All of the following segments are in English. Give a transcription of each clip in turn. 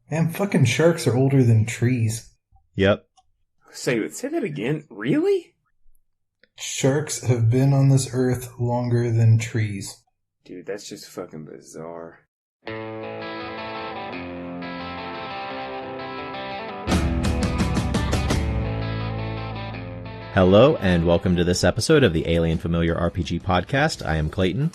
Man, fucking sharks are older than trees. Yep. Say that again. Really? Sharks have been on this earth longer than trees. Dude, that's just fucking bizarre. Hello, and welcome to this episode of the Alien Familiar RPG podcast. I am Clayton.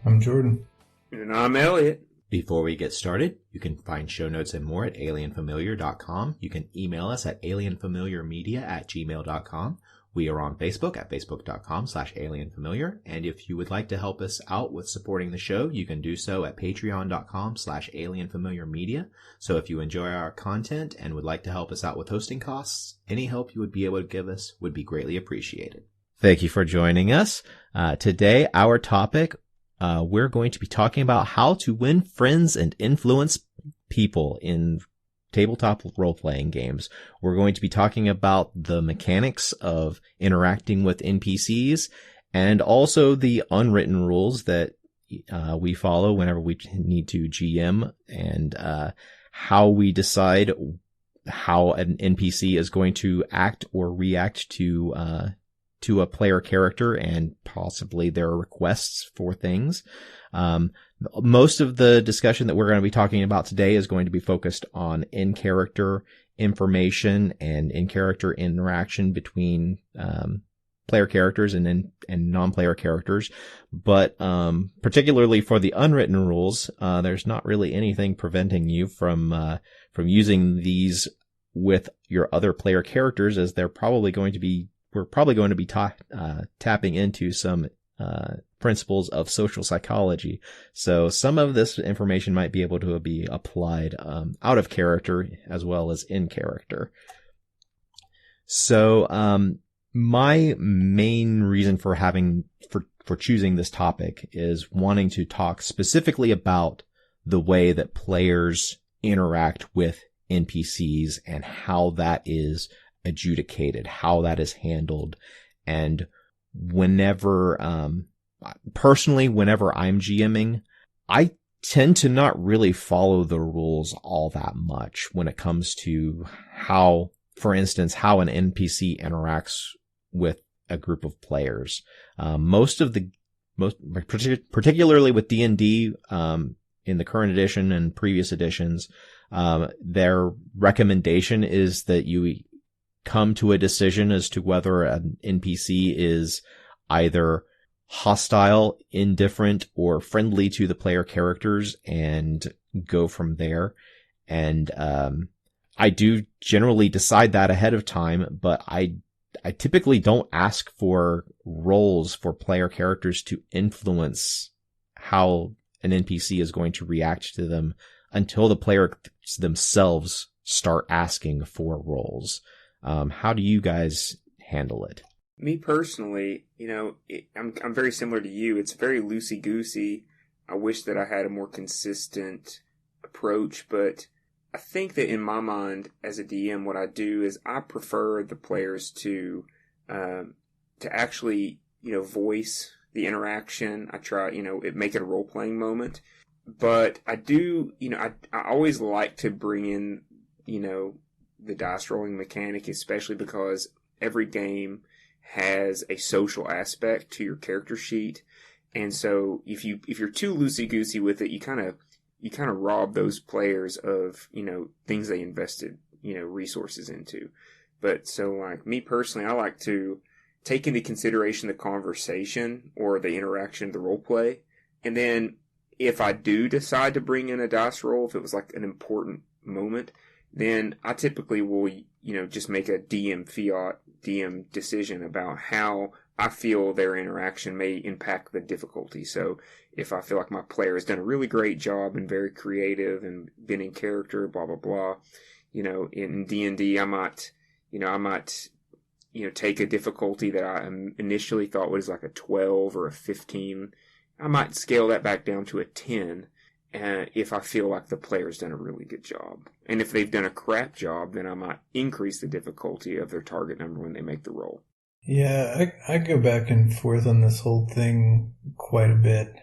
I'm Jordan. And I'm Eliot. Before we get started, you can find show notes and more at alienfamiliar.com. You can email us at alienfamiliarmedia@gmail.com. We are on Facebook at facebook.com/alienfamiliar. And if you would like to help us out with supporting the show, you can do so at patreon.com/alienfamiliarmedia. So if you enjoy our content and would like to help us out with hosting costs, any help you would be able to give us would be greatly appreciated. Thank you for joining us. Today, our topic, we're going to be talking about how to win friends and influence people in tabletop role-playing games. We're going to be talking about the mechanics of interacting with NPCs and also the unwritten rules that we follow whenever we need to GM, and how we decide how an NPC is going to act or react to a player character and possibly their requests for things. Most of the discussion that we're going to be talking about today is going to be focused on in-character information and in-character interaction between player characters and non-player characters. But particularly for the unwritten rules, there's not really anything preventing you from using these with your other player characters, as we're probably going to be tapping into some principles of social psychology. So some of this information might be able to be applied out of character as well as in character. So my main reason for choosing this topic is wanting to talk specifically about the way that players interact with NPCs and how that is adjudicated, how that is handled. And whenever I'm GMing, I tend to not really follow the rules all that much when it comes to how, for instance, how an NPC interacts with a group of players. Particularly with D&D, in the current edition and previous editions, their recommendation is that you come to a decision as to whether an NPC is either hostile, indifferent, or friendly to the player characters, and go from there. And I do generally decide that ahead of time, but I typically don't ask for roles for player characters to influence how an NPC is going to react to them until the players themselves start asking for roles. How do you guys handle it? Me personally, I'm very similar to you. It's very loosey-goosey. I wish that I had a more consistent approach, but I think that in my mind, as a DM, what I do is I prefer the players to actually, voice the interaction. I try, make it a role-playing moment. But I do, I always like to bring in, the dice rolling mechanic, especially because every game has a social aspect to your character sheet. And so if you're too loosey-goosey with it, you kind of rob those players of, things they invested, resources into. But so, like, me personally, I like to take into consideration the conversation or the interaction, the role play. And then if I do decide to bring in a dice roll, if it was like an important moment, then I typically will, just make a DM decision about how I feel their interaction may impact the difficulty. So if I feel like my player has done a really great job and very creative and been in character, blah, blah, blah, in D&D, I might take a difficulty that I initially thought was like a 12 or a 15. I might scale that back down to a 10. If I feel like the player's done a really good job. And if they've done a crap job, then I might increase the difficulty of their target number when they make the roll. Yeah, I go back and forth on this whole thing quite a bit.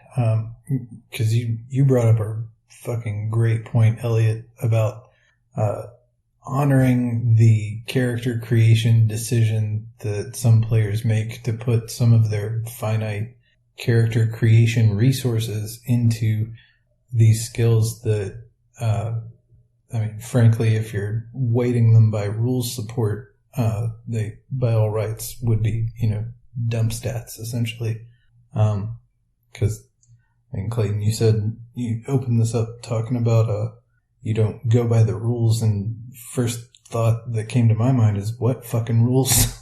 Because you brought up a fucking great point, Eliot, about uh, honoring the character creation decision that some players make to put some of their finite character creation resources into these skills that, frankly, if you're weighting them by rules support, they, by all rights, would be, dump stats, essentially. Because, Clayton, you said you opened this up talking about, you don't go by the rules, and first thought that came to my mind is, what fucking rules?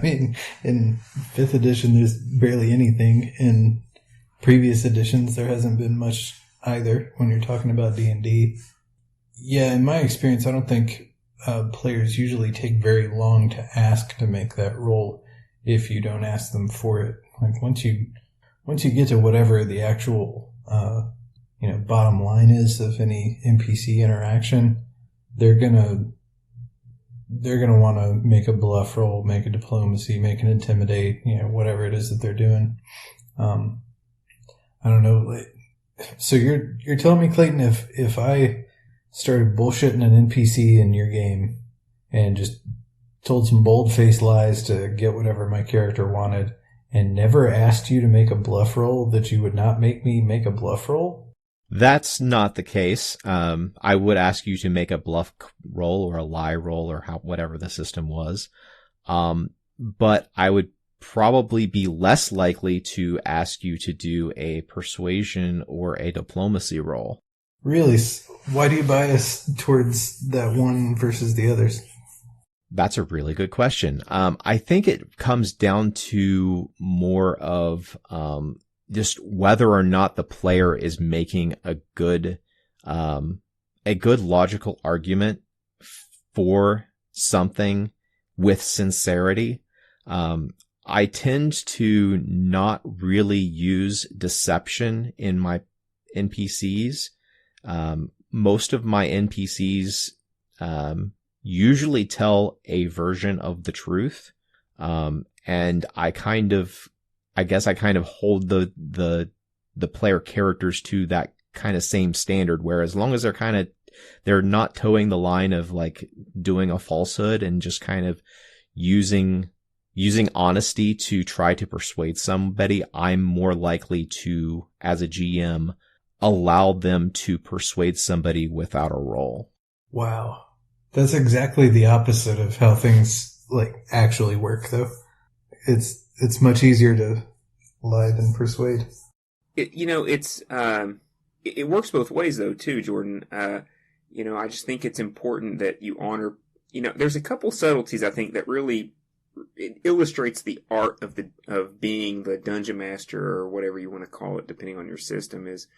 In 5th edition, there's barely anything. In previous editions, there hasn't been much either when you're talking about D&D. Yeah, in my experience, I don't think players usually take very long to ask to make that roll if you don't ask them for it. Like, once you get to whatever the actual bottom line is of any NPC interaction, they're gonna want to make a bluff roll, make a diplomacy, make an intimidate, whatever it is that they're doing. I don't know. So you're telling me, Clayton, if I started bullshitting an NPC in your game and just told some bold-faced lies to get whatever my character wanted and never asked you to make a bluff roll, that you would not make me make a bluff roll? That's not the case. I would ask you to make a bluff roll or a lie roll or whatever the system was. But I would probably be less likely to ask you to do a persuasion or a diplomacy roll. Really? Why do you bias towards that one versus the others? That's a really good question. I think it comes down to more of just whether or not the player is making a good logical argument for something with sincerity. I tend to not really use deception in my NPCs. Most of my NPCs usually tell a version of the truth, and I guess I kind of hold the player characters to that kind of same standard, where as long as they're not towing the line of like doing a falsehood and just kind of using honesty to try to persuade somebody, I'm more likely to, as a GM, allow them to persuade somebody without a roll. Wow. That's exactly the opposite of how things actually work, though. It's much easier to lie than persuade. It works both ways though too, Jordan. I just think it's important that you honor. There's a couple subtleties I think that really it illustrates the art of being the dungeon master, or whatever you want to call it, depending on your system. Is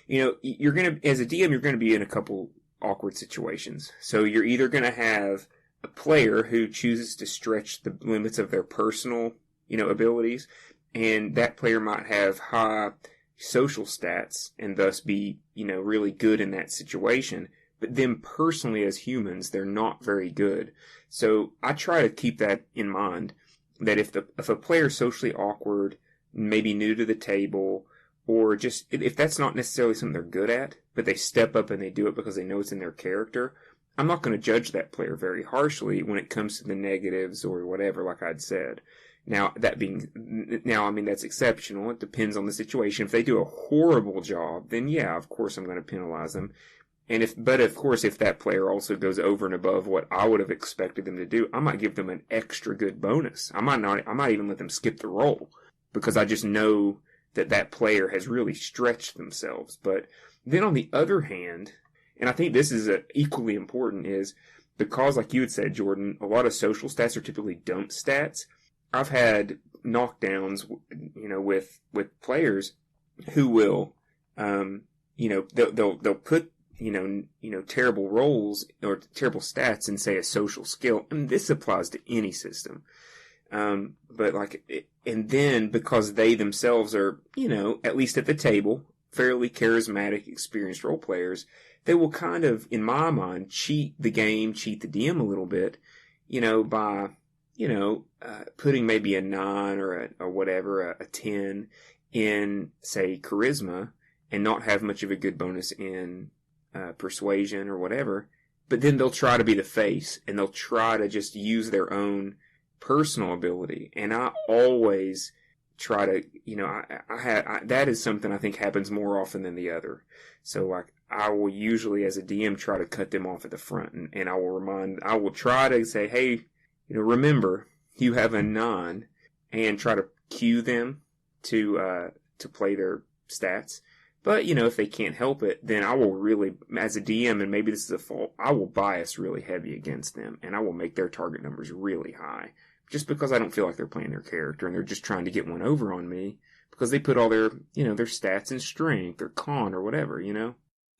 you're gonna, as a DM, you're gonna be in a couple awkward situations. So you're either gonna have a player who chooses to stretch the limits of their personal abilities, and that player might have high social stats and thus be really good in that situation, but them personally as humans, they're not very good. So I try to keep that in mind, that if a player's socially awkward, maybe new to the table, or just if that's not necessarily something they're good at, but they step up and they do it because they know it's in their character, I'm not going to judge that player very harshly when it comes to the negatives or whatever, like I'd said. Now, that's exceptional. It depends on the situation. If they do a horrible job, then yeah, of course I'm going to penalize them. But of course, if that player also goes over and above what I would have expected them to do, I might give them an extra good bonus. I might even let them skip the roll, because I just know that player has really stretched themselves. But then on the other hand, and I think this is equally important, is because, like you had said, Jordan, a lot of social stats are typically dump stats. I've had knockdowns, with players who will, they'll put, terrible rolls or terrible stats and say a social skill. And this applies to any system. And then because they themselves are, at least at the table, fairly charismatic, experienced role players, they will kind of, in my mind, cheat the game, cheat the DM a little bit, by, putting maybe a 9 or a 10 in, say, charisma, and not have much of a good bonus in persuasion or whatever. but then they'll try to be the face, and they'll try to just use their own personal ability. And I always try to, that is something I think happens more often than the other. So like, I will usually, as a DM, try to cut them off at the front, and I will try to say, hey, remember, you have a 9, and try to cue them to play their stats. But, if they can't help it, then I will really, as a DM, and maybe this is a fault, I will bias really heavy against them, and I will make their target numbers really high. Just because I don't feel like they're playing their character, and they're just trying to get one over on me, because they put all their, their stats in strength, or con, or whatever,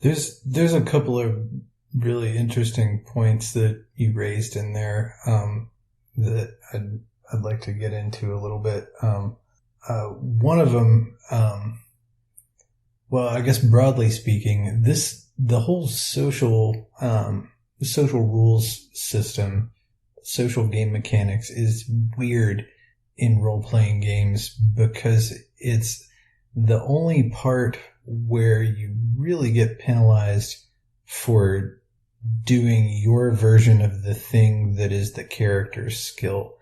There's a couple of really interesting points that you raised in there, that I'd like to get into a little bit. One of them, well, I guess broadly speaking, the whole social rules system, social game mechanics is weird in role-playing games because it's the only part where you really get penalized for doing your version of the thing that is the character's skill.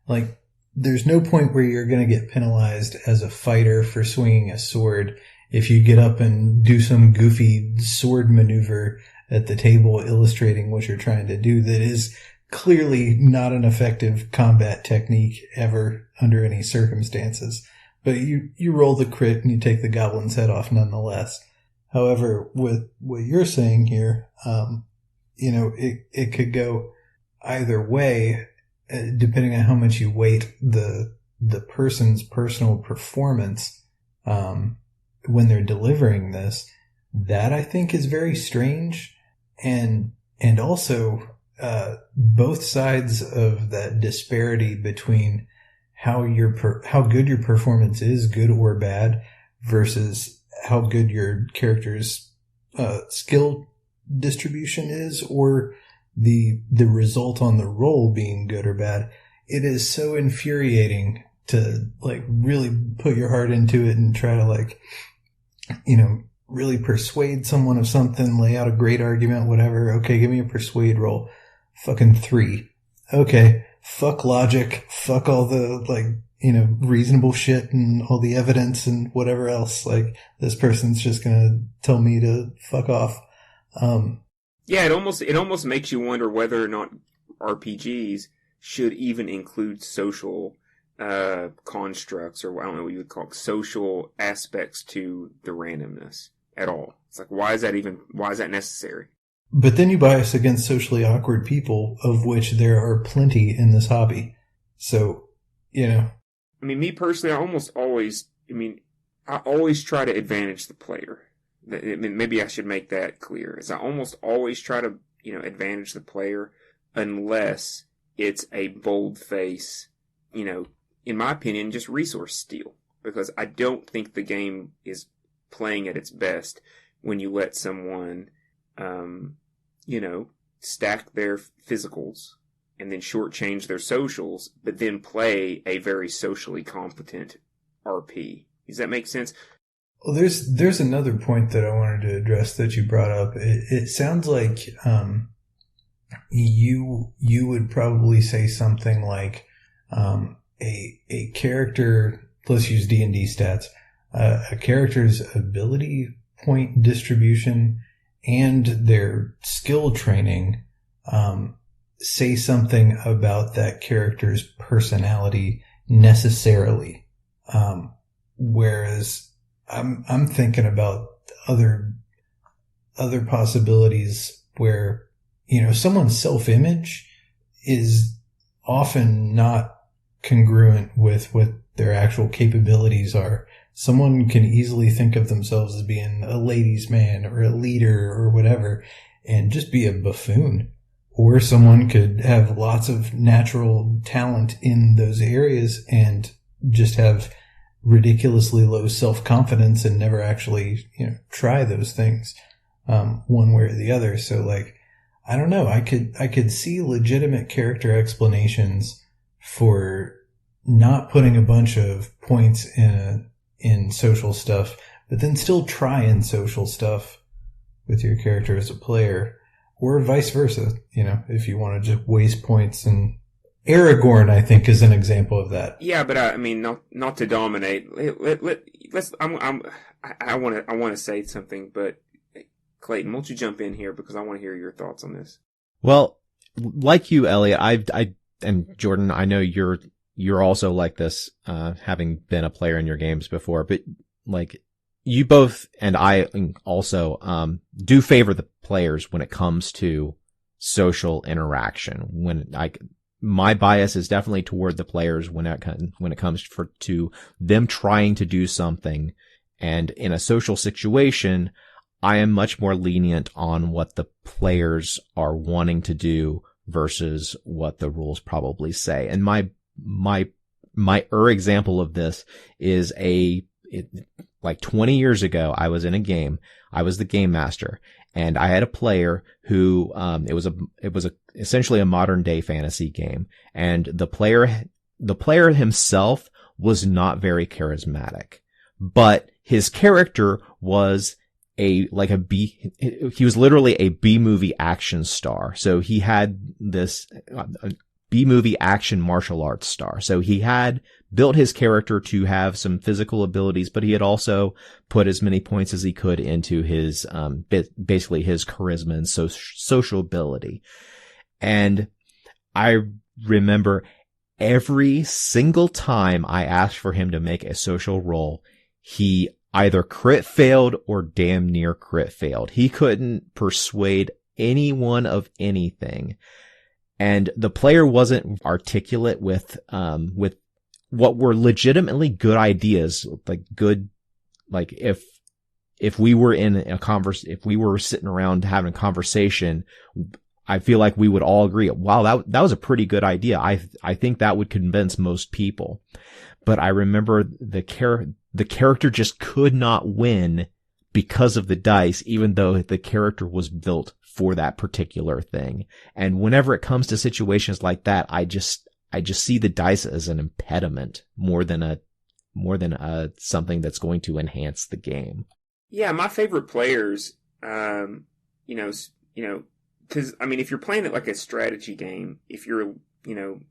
Like, there's no point where you're going to get penalized as a fighter for swinging a sword if you get up and do some goofy sword maneuver at the table illustrating what you're trying to do that is clearly not an effective combat technique ever under any circumstances. But you roll the crit and you take the goblin's head off nonetheless. However, with what you're saying here, it could go either way, depending on how much you weight the person's personal performance, when they're delivering this. That I think is very strange. And also, both sides of that disparity between how good your performance is, good or bad, versus how good your character's skill distribution is, or the result on the roll being good or bad. It is so infuriating to really put your heart into it and try to really persuade someone of something, lay out a great argument, whatever. Okay, give me a persuade roll. Fucking 3. Okay. Fuck logic. Fuck all the, reasonable shit and all the evidence and whatever else. This person's just gonna tell me to fuck off. Yeah, it almost makes you wonder whether or not RPGs should even include social constructs, or I don't know what you would call it, social aspects to the randomness at all. It's like, why is that necessary? But then you bias against socially awkward people, of which there are plenty in this hobby. So, I mean, me personally, I always try to advantage the player. Maybe I should make that clear. I almost always try to, advantage the player, unless it's a bold face, in my opinion, just resource steal. Because I don't think the game is playing at its best when you let someone, stack their physicals and then shortchange their socials, but then play a very socially competent RP. Does that make sense? Well, there's another point that I wanted to address that you brought up. It sounds like you would probably say something like a character. Let's use D&D stats. A character's ability point distribution and their skill training say something about that character's personality necessarily. Whereas I'm thinking about other possibilities where, someone's self-image is often not congruent with what their actual capabilities are. Someone can easily think of themselves as being a ladies' man or a leader or whatever and just be a buffoon. Or someone could have lots of natural talent in those areas and just have ridiculously low self-confidence and never actually, try those things, one way or the other. So I don't know. I could see legitimate character explanations for not putting a bunch of points in social stuff, but then still trying social stuff with your character as a player. or vice versa. If you want to just waste points, and Aragorn, I think, is an example of that. Yeah, but I mean, not to dominate. Let's. I want to say something, but Clayton, won't you jump in here because I want to hear your thoughts on this. Well, like you, Eliot, and Jordan, I know you're also like this, having been a player in your games before, but like you both and I also, do favor the players when it comes to social interaction. My bias is definitely toward the players when it comes to them trying to do something. And in a social situation, I am much more lenient on what the players are wanting to do versus what the rules probably say. And my example of this is like 20 years ago, I was in a game. I was the game master, and I had a player who, it was essentially a modern day fantasy game. And the player himself was not very charismatic, but his character was he was literally a B-movie action star. So he had this B-movie action martial arts star. So he had built his character to have some physical abilities, but he had also put as many points as he could into his, basically his charisma and social ability. And I remember every single time I asked for him to make a social roll, he either crit failed or damn near crit failed. He couldn't persuade anyone of anything. And the player wasn't articulate with what were legitimately good ideas, if we were in if we were sitting around having a conversation, I feel like we would all agree, wow, that was a pretty good idea. I think that would convince most people. But I remember the character just could not win because of the dice, even though the character was built for that particular thing. And whenever it comes to situations like that, I just see the dice as an impediment more than something that's going to enhance the game. Yeah, my favorite players, because I mean, if you're playing it like a strategy game, if you're,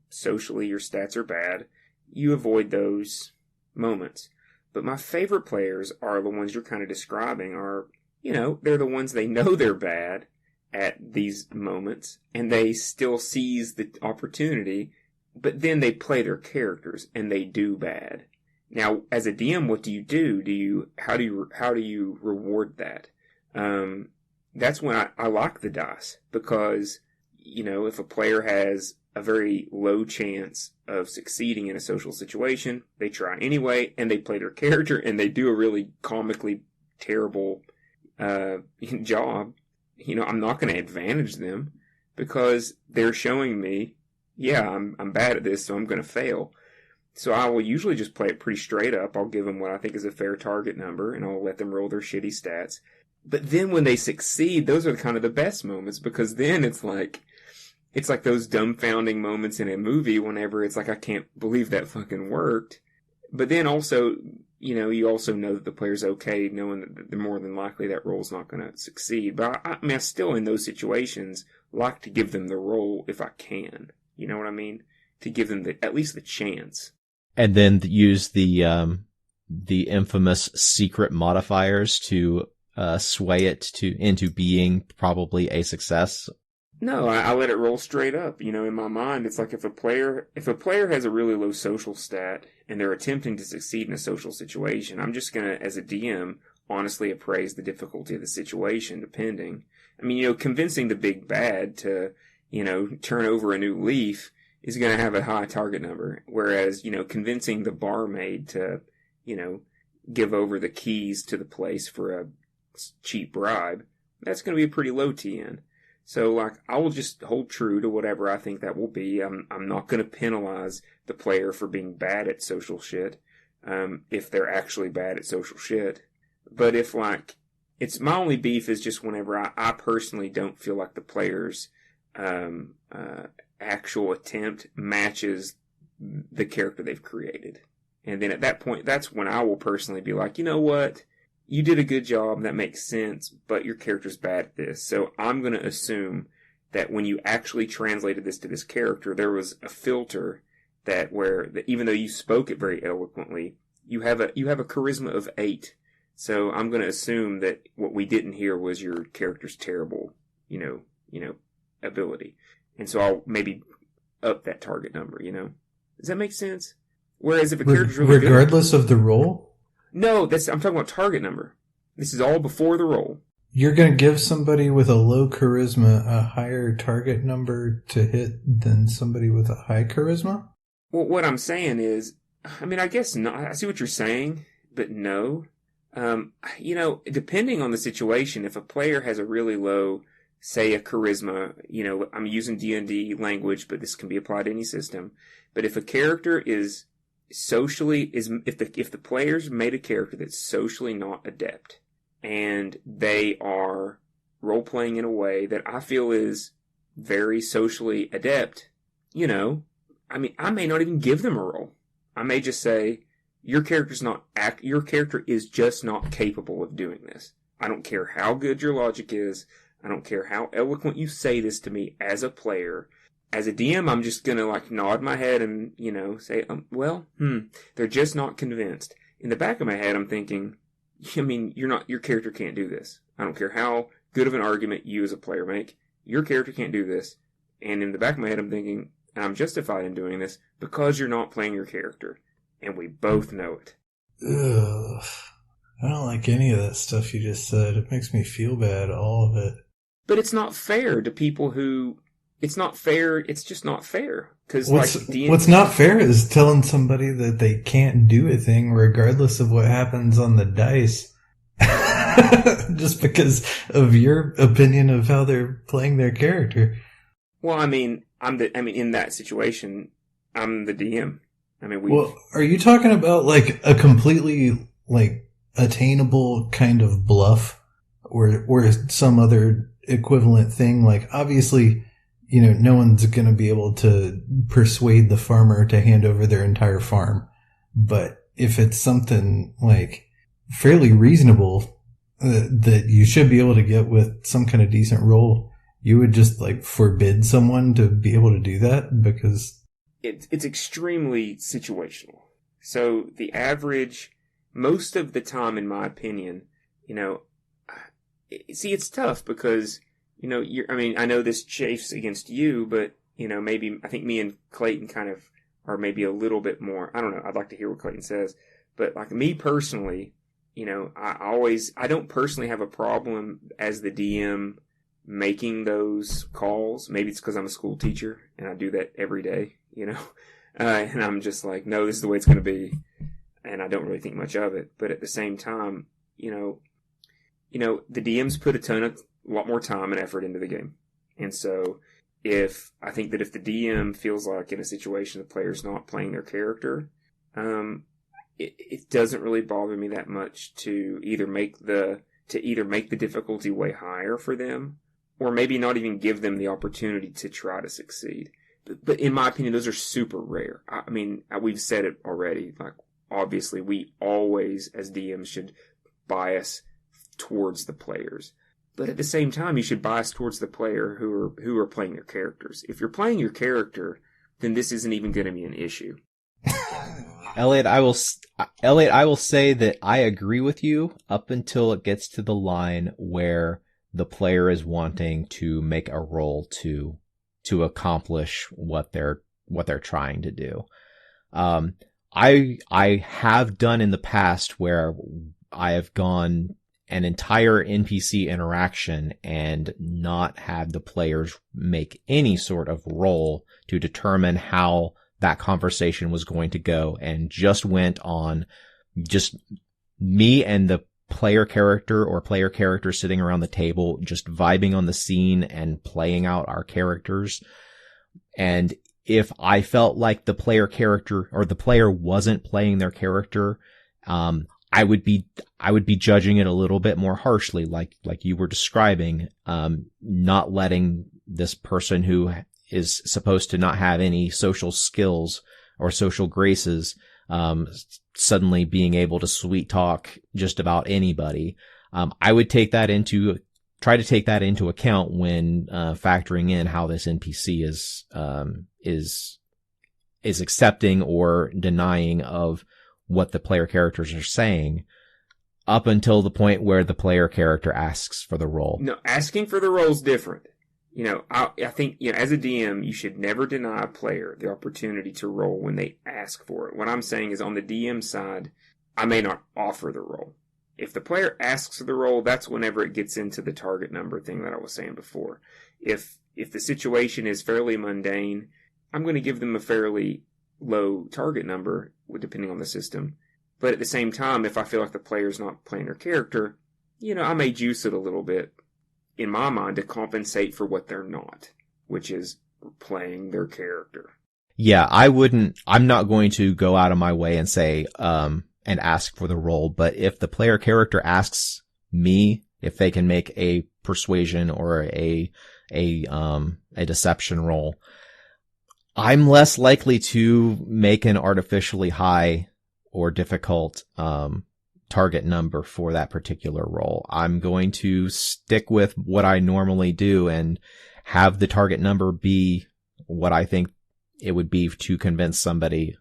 socially your stats are bad, you avoid those moments. But my favorite players are the ones you're kind of describing they're the ones they know they're bad at these moments and they still seize the opportunity, but then they play their characters and they do bad. Now, as a DM, what do you do? How do you reward that? That's when I lock the dice because, if a player has a very low chance of succeeding in a social situation, they try anyway, and they play their character, and they do a really comically terrible job. I'm not going to advantage them because they're showing me, yeah, I'm bad at this, so I'm going to fail. So I will usually just play it pretty straight up. I'll give them what I think is a fair target number, and I'll let them roll their shitty stats. But then when they succeed, those are kind of the best moments because then it's like those dumbfounding moments in a movie whenever it's like, I can't believe that fucking worked. But then also, you also know that the player's okay, knowing that they're more than likely that roll's not going to succeed. But I still, in those situations, like to give them the roll if I can. You know what I mean? To give them at least the chance. And then use the infamous secret modifiers to sway it into being probably a success. No, I let it roll straight up. In my mind, it's like if a player has a really low social stat and they're attempting to succeed in a social situation, I'm just gonna, as a DM, honestly appraise the difficulty of the situation, depending. I mean, convincing the big bad to, turn over a new leaf is going to have a high target number. Whereas, convincing the barmaid to, give over the keys to the place for a cheap bribe, that's going to be a pretty low TN. So, I will just hold true to whatever I think that will be. I'm not going to penalize the player for being bad at social shit, if they're actually bad at social shit. But if, it's my only beef is just whenever I personally don't feel like the player's, actual attempt matches the character they've created. And then at that point, that's when I will personally be like, you know what? you did a good job, that makes sense, but your character's bad at this. So I'm going to assume that when you actually translated this to this character, there was a filter that even though you spoke it very eloquently, you have a charisma of 8. So I'm going to assume that what we didn't hear was your character's terrible, ability. And so I'll maybe up that target number, Does that make sense? Whereas if a character's really regardless of the role? No, I'm talking about target number. This is all before the roll. You're going to give somebody with a low charisma a higher target number to hit than somebody with a high charisma? Well, what I'm saying is, I guess not. I see what you're saying, but no. Depending on the situation, if a player has a really low, say a charisma, I'm using D&D language, but this can be applied to any system. But if a character is if the players made a character that's socially not adept, and they are role-playing in a way that I feel is very socially adept, I may not even give them a role. I may just say, your character is just not capable of doing this. I don't care how good your logic is. I don't care how eloquent you say this to me as a player. As a DM, I'm just going to nod my head and, say, they're just not convinced. In the back of my head, I'm thinking, your character can't do this. I don't care how good of an argument you as a player make. Your character can't do this. And in the back of my head, I'm thinking, I'm justified in doing this because you're not playing your character. And we both know it. Ugh. I don't like any of that stuff you just said. It makes me feel bad, all of it. But it's not fair to people who... It's not fair. It's just not fair. Because what's not fair is telling somebody that they can't do a thing regardless of what happens on the dice. Just because of your opinion of how they're playing their character. Well, in that situation, I'm the DM. Are you talking about a completely attainable kind of bluff, or some other equivalent thing? Obviously, no one's going to be able to persuade the farmer to hand over their entire farm. But if it's something fairly reasonable that you should be able to get with some kind of decent roll, you would just forbid someone to be able to do that because it's extremely situational. So the average, most of the time, in my opinion, it's tough because, I know this chafes against you, but, maybe, I think me and Clayton kind of are maybe a little bit more, I don't know, I'd like to hear what Clayton says, but me personally, I don't personally have a problem as the DM making those calls. Maybe it's because I'm a school teacher and I do that every day, and I'm just no, this is the way it's going to be. And I don't really think much of it. But at the same time, the DMs put a lot more time and effort into the game. And so I think that if the DM feels like in a situation the player's not playing their character, it doesn't really bother me that much to either make the difficulty way higher for them, or maybe not even give them the opportunity to try to succeed. But in my opinion, those are super rare. We've said it already. Obviously, we always, as DMs, should bias towards the players. But at the same time, you should bias towards the player who are playing their characters. If you're playing your character, then this isn't even going to be an issue. Eliot, I will say that I agree with you up until it gets to the line where the player is wanting to make a roll to accomplish what they're trying to do. I have done in the past where I have gone an entire NPC interaction and not had the players make any sort of roll to determine how that conversation was going to go, and just went on just me and the player character or player characters sitting around the table, just vibing on the scene and playing out our characters. And if I felt like the player character or the player wasn't playing their character, I would be judging it a little bit more harshly, like you were describing, not letting this person who is supposed to not have any social skills or social graces, suddenly being able to sweet talk just about anybody. I would try to take that into account when factoring in how this NPC is accepting or denying of what the player characters are saying, up until the point where the player character asks for the role. No, asking for the role is different. I think, as a DM, you should never deny a player the opportunity to roll when they ask for it. What I'm saying is, on the DM side, I may not offer the role. If the player asks for the role, that's whenever it gets into the target number thing that I was saying before. If the situation is fairly mundane, I'm going to give them a fairly low target number, depending on the system. But at the same time, if I feel like the player's not playing their character, I may juice it a little bit, in my mind, to compensate for what they're not, which is playing their character. Yeah, I'm not going to go out of my way and say, and ask for the role, but if the player character asks me if they can make a persuasion or a deception roll, I'm less likely to make an artificially high or difficult, target number for that particular role. I'm going to stick with what I normally do and have the target number be what I think it would be to convince somebody,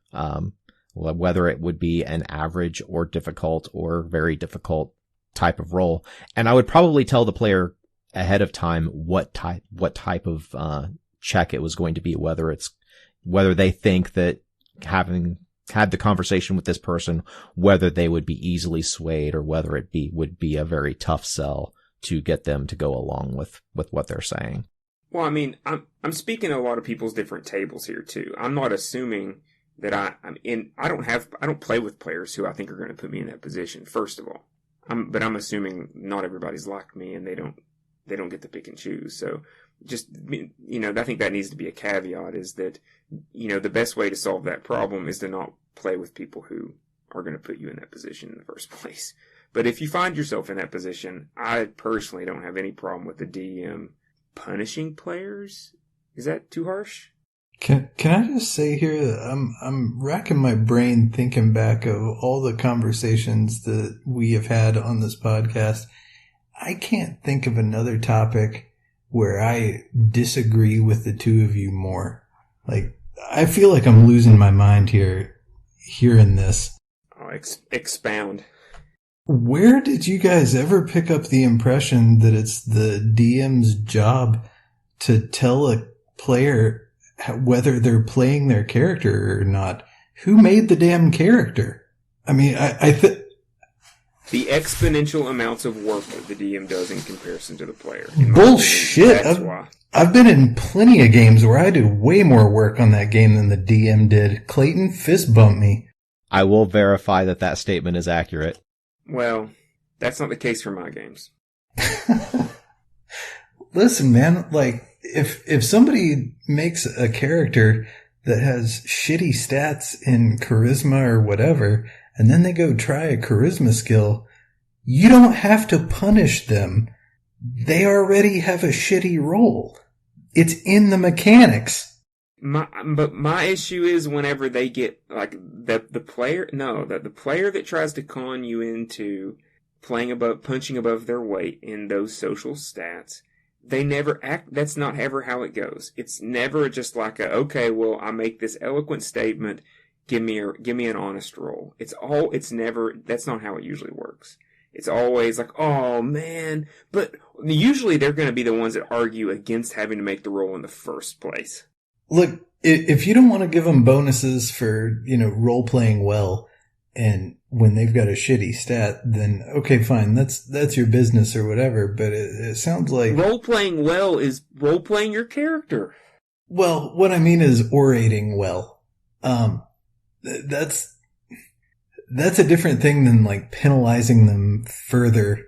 whether it would be an average or difficult or very difficult type of role. And I would probably tell the player ahead of time what type of check it was going to be, whether they think that having had the conversation with this person, whether they would be easily swayed or whether would be a very tough sell to get them to go along with what they're saying. Well, I mean, I'm speaking to a lot of people's different tables here too. I'm not assuming that I don't play with players who I think are going to put me in that position, first of all. But I'm assuming not everybody's like me and they don't get to pick and choose. So just, I think that needs to be a caveat, is that, the best way to solve that problem is to not play with people who are going to put you in that position in the first place. But if you find yourself in that position, I personally don't have any problem with the DM punishing players. Is that too harsh? Can I just say here that I'm racking my brain thinking back of all the conversations that we have had on this podcast. I can't think of another topic where I disagree with the two of you more. Like, I feel like I'm losing my mind here hearing this. Oh, expound. Where did you guys ever pick up the impression that it's the DM's job to tell a player whether they're playing their character or not? Who made the damn character? I mean, the exponential amounts of work that the DM does in comparison to the player. Bullshit. That's why. I've been in plenty of games where I did way more work on that game than the DM did. Clayton, fist bump me. I will verify that statement is accurate. Well, that's not the case for my games. Listen, man, like, if somebody makes a character that has shitty stats in charisma or whatever, and then they go try a charisma skill, you don't have to punish them. They already have a shitty roll. It's in the mechanics. But my issue is whenever they get, like, the player that tries to con you into punching above their weight in those social stats, they never act. That's not ever how it goes. It's never just like okay, well, I make this eloquent statement, give me an honest roll. It's never, that's not how it usually works. It's always like, oh man, but usually they're going to be the ones that argue against having to make the roll in the first place. Look, if you don't want to give them bonuses for, role playing well, and when they've got a shitty stat, then okay, fine, that's your business or whatever, but it sounds like role playing well is role playing your character. Well, what I mean is orating well. That's a different thing than like penalizing them further.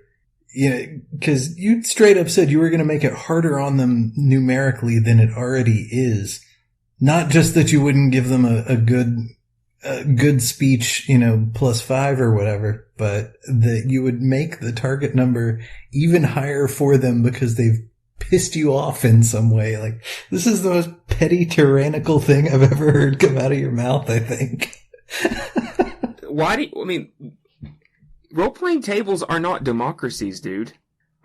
Because you straight up said you were going to make it harder on them numerically than it already is. Not just that you wouldn't give them a good speech, +5 or whatever, but that you would make the target number even higher for them because they've pissed you off in some way. Like, this is the most petty, tyrannical thing I've ever heard come out of your mouth, I think. role-playing tables are not democracies, dude.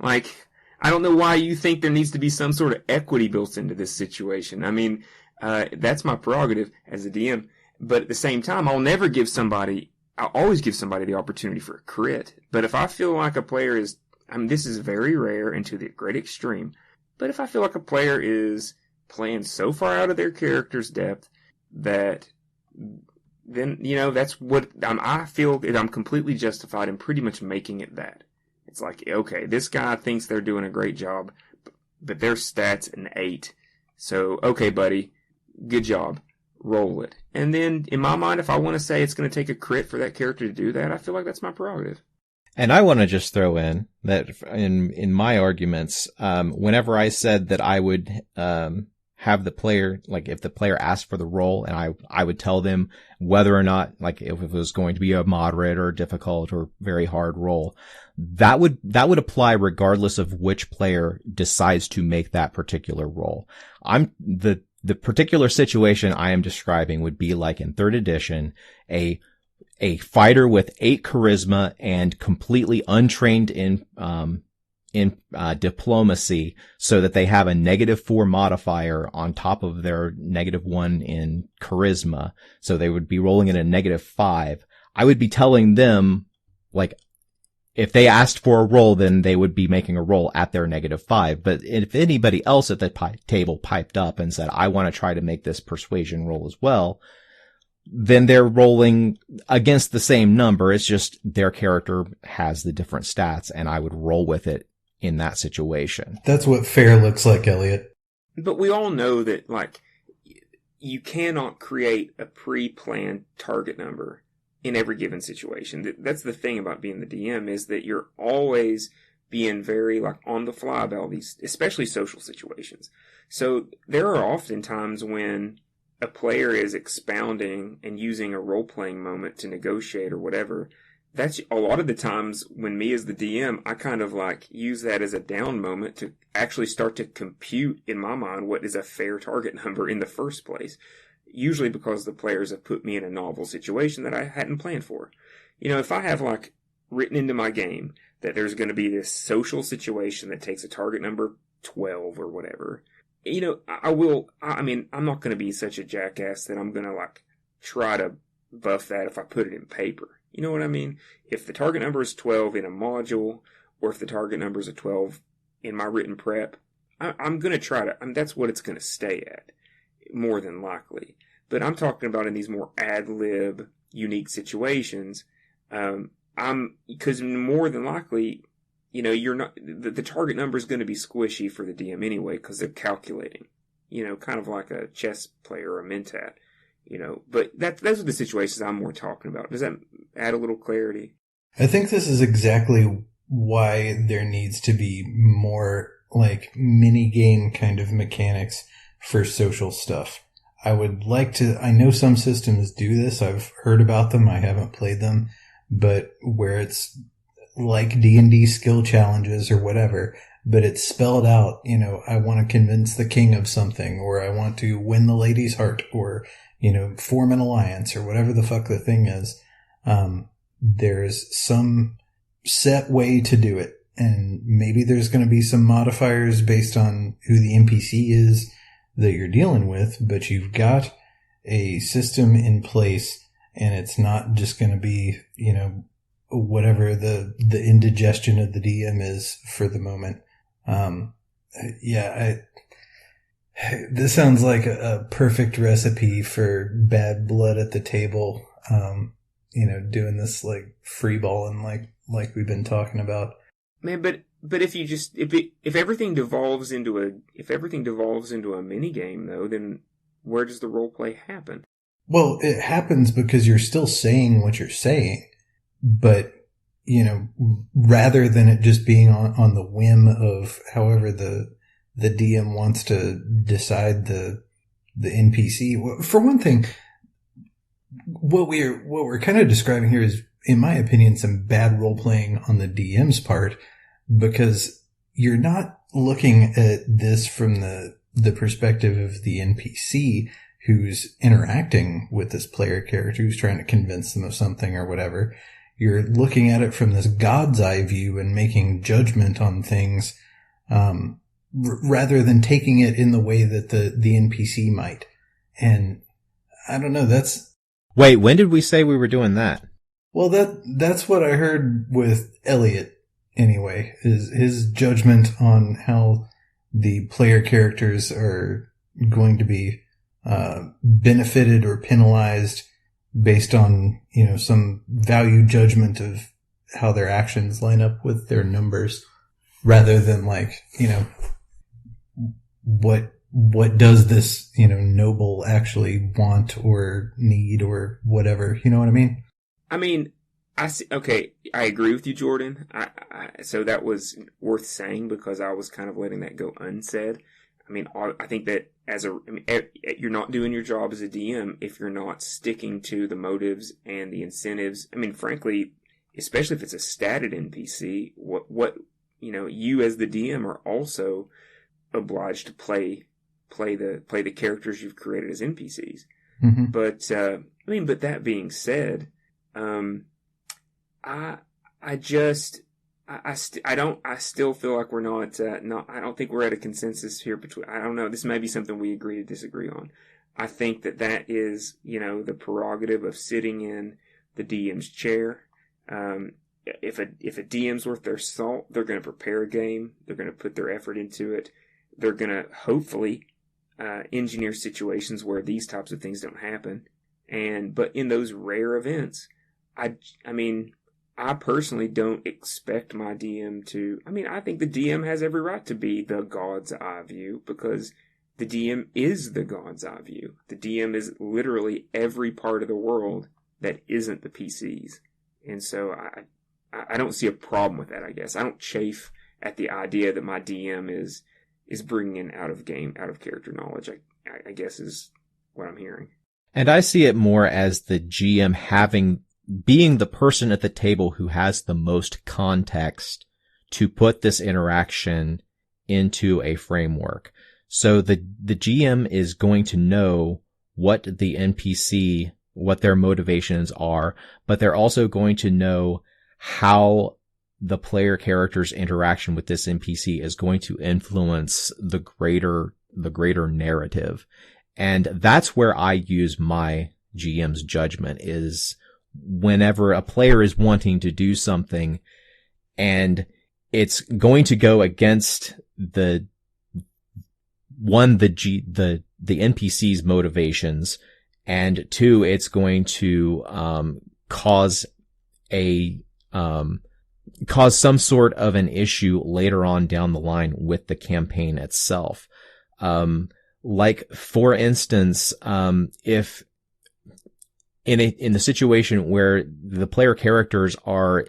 Like, I don't know why you think there needs to be some sort of equity built into this situation. I mean, that's my prerogative as a DM. But at the same time, I'll always give somebody the opportunity for a crit. But if I feel like a player is, this is very rare and to the great extreme, but if I feel like a player is playing so far out of their character's depth that, then, that's what I feel that I'm completely justified in pretty much making it that. It's like, okay, this guy thinks they're doing a great job, but their stat's an 8. So, okay, buddy, good job. Roll it. And then, in my mind, if I want to say it's going to take a crit for that character to do that, I feel like that's my prerogative. And I want to just throw in that in my arguments, whenever I said that I would have the player, like if the player asked for the roll, and I would tell them whether or not, like if it was going to be a moderate or difficult or very hard roll, that would apply regardless of which player decides to make that particular roll. The particular situation I am describing would be like in 3rd edition, a fighter with 8 charisma and completely untrained in diplomacy, so that they have a -4 modifier on top of their -1 in charisma. So they would be rolling in a -5. I would be telling them, like, if they asked for a roll, then they would be making a roll at their -5. But if anybody else at the table piped up and said, I want to try to make this persuasion roll as well, then they're rolling against the same number. It's just their character has the different stats, and I would roll with it in that situation. That's what fair looks like, Eliot. But we all know that, like, you cannot create a pre-planned target number in every given situation. That's the thing about being the DM, is that you're always being very, like, on the fly about these, especially social situations. So there are often times when a player is expounding and using a role-playing moment to negotiate or whatever. That's a lot of the times when me as the DM, I kind of like use that as a down moment to actually start to compute in my mind what is a fair target number in the first place. Usually because the players have put me in a novel situation that I hadn't planned for. If I have like written into my game that there's going to be this social situation that takes a target number 12 or whatever, I'm not going to be such a jackass that I'm going to like try to buff that if I put it in paper. You know what I mean? If the target number is 12 in a module, or if the target number is a 12 in my written prep, I'm going to try to, that's what it's going to stay at, more than likely. But I'm talking about in these more ad-lib, unique situations, because more than likely, you're not, the target number is going to be squishy for the DM anyway, because they're calculating, kind of like a chess player or a mentat, but those are the situations I'm more talking about. Does that add a little clarity? I think this is exactly why there needs to be more like mini game kind of mechanics for social stuff. I know some systems do this. I've heard about them. I haven't played them, but where it's like D&D skill challenges or whatever, but it's spelled out, I want to convince the king of something, or I want to win the lady's heart, or, form an alliance, or whatever the fuck the thing is. There's some set way to do it. And maybe there's going to be some modifiers based on who the NPC is that you're dealing with, but you've got a system in place, and it's not just going to be, whatever the indigestion of the DM is for the moment. This sounds like a perfect recipe for bad blood at the table. Doing this like free balling like we've been talking about. Man, but if everything devolves into a mini game though, then where does the role play happen? Well, it happens because you're still saying what you're saying. But, rather than it just being on the whim of however the DM wants to decide the NPC. For one thing, what we're kind of describing here is, in my opinion, some bad role playing on the DM's part, because you're not looking at this from the perspective of the NPC. who's interacting with this player character, who's trying to convince them of something or whatever. You're looking at it from this God's eye view and making judgment on things, rather than taking it in the way that the NPC might. And I don't know, Wait, when did we say we were doing that? Well, that's what I heard with Eliot, anyway, is his judgment on how the player characters are going to be benefited or penalized based on, some value judgment of how their actions line up with their numbers, rather than what does this, noble actually want or need or whatever. You know what I mean? I mean, I see. Okay, I agree with you, Jordan. So that was worth saying because I was kind of letting that go unsaid. I mean, I think that you're not doing your job as a DM if you're not sticking to the motives and the incentives. I mean, frankly, especially if it's a statted NPC, you as the DM are also obliged to play the characters you've created as NPCs. Mm-hmm. But but that being said, I still feel like we're not, I don't think we're at a consensus here I don't know, this may be something we agree to disagree on. I think that is, the prerogative of sitting in the DM's chair. If a DM's worth their salt, they're going to prepare a game. They're going to put their effort into it. They're going to hopefully, engineer situations where these types of things don't happen. But in those rare events, I personally don't expect my DM to... I think the DM has every right to be the God's eye view because the DM is the God's eye view. The DM is literally every part of the world that isn't the PCs. And so I don't see a problem with that, I guess. I don't chafe at the idea that my DM is bringing in out of character knowledge, I guess is what I'm hearing. And I see it more as the GM being the person at the table who has the most context to put this interaction into a framework. So the GM is going to know what the NPC, what their motivations are, but they're also going to know how the player character's interaction with this NPC is going to influence the greater narrative. And that's where I use my GM's judgment, is whenever a player is wanting to do something and it's going to go against the NPC's motivations, and two, it's going to cause some sort of an issue later on down the line with the campaign itself. Like, for instance, if in the situation where the player characters are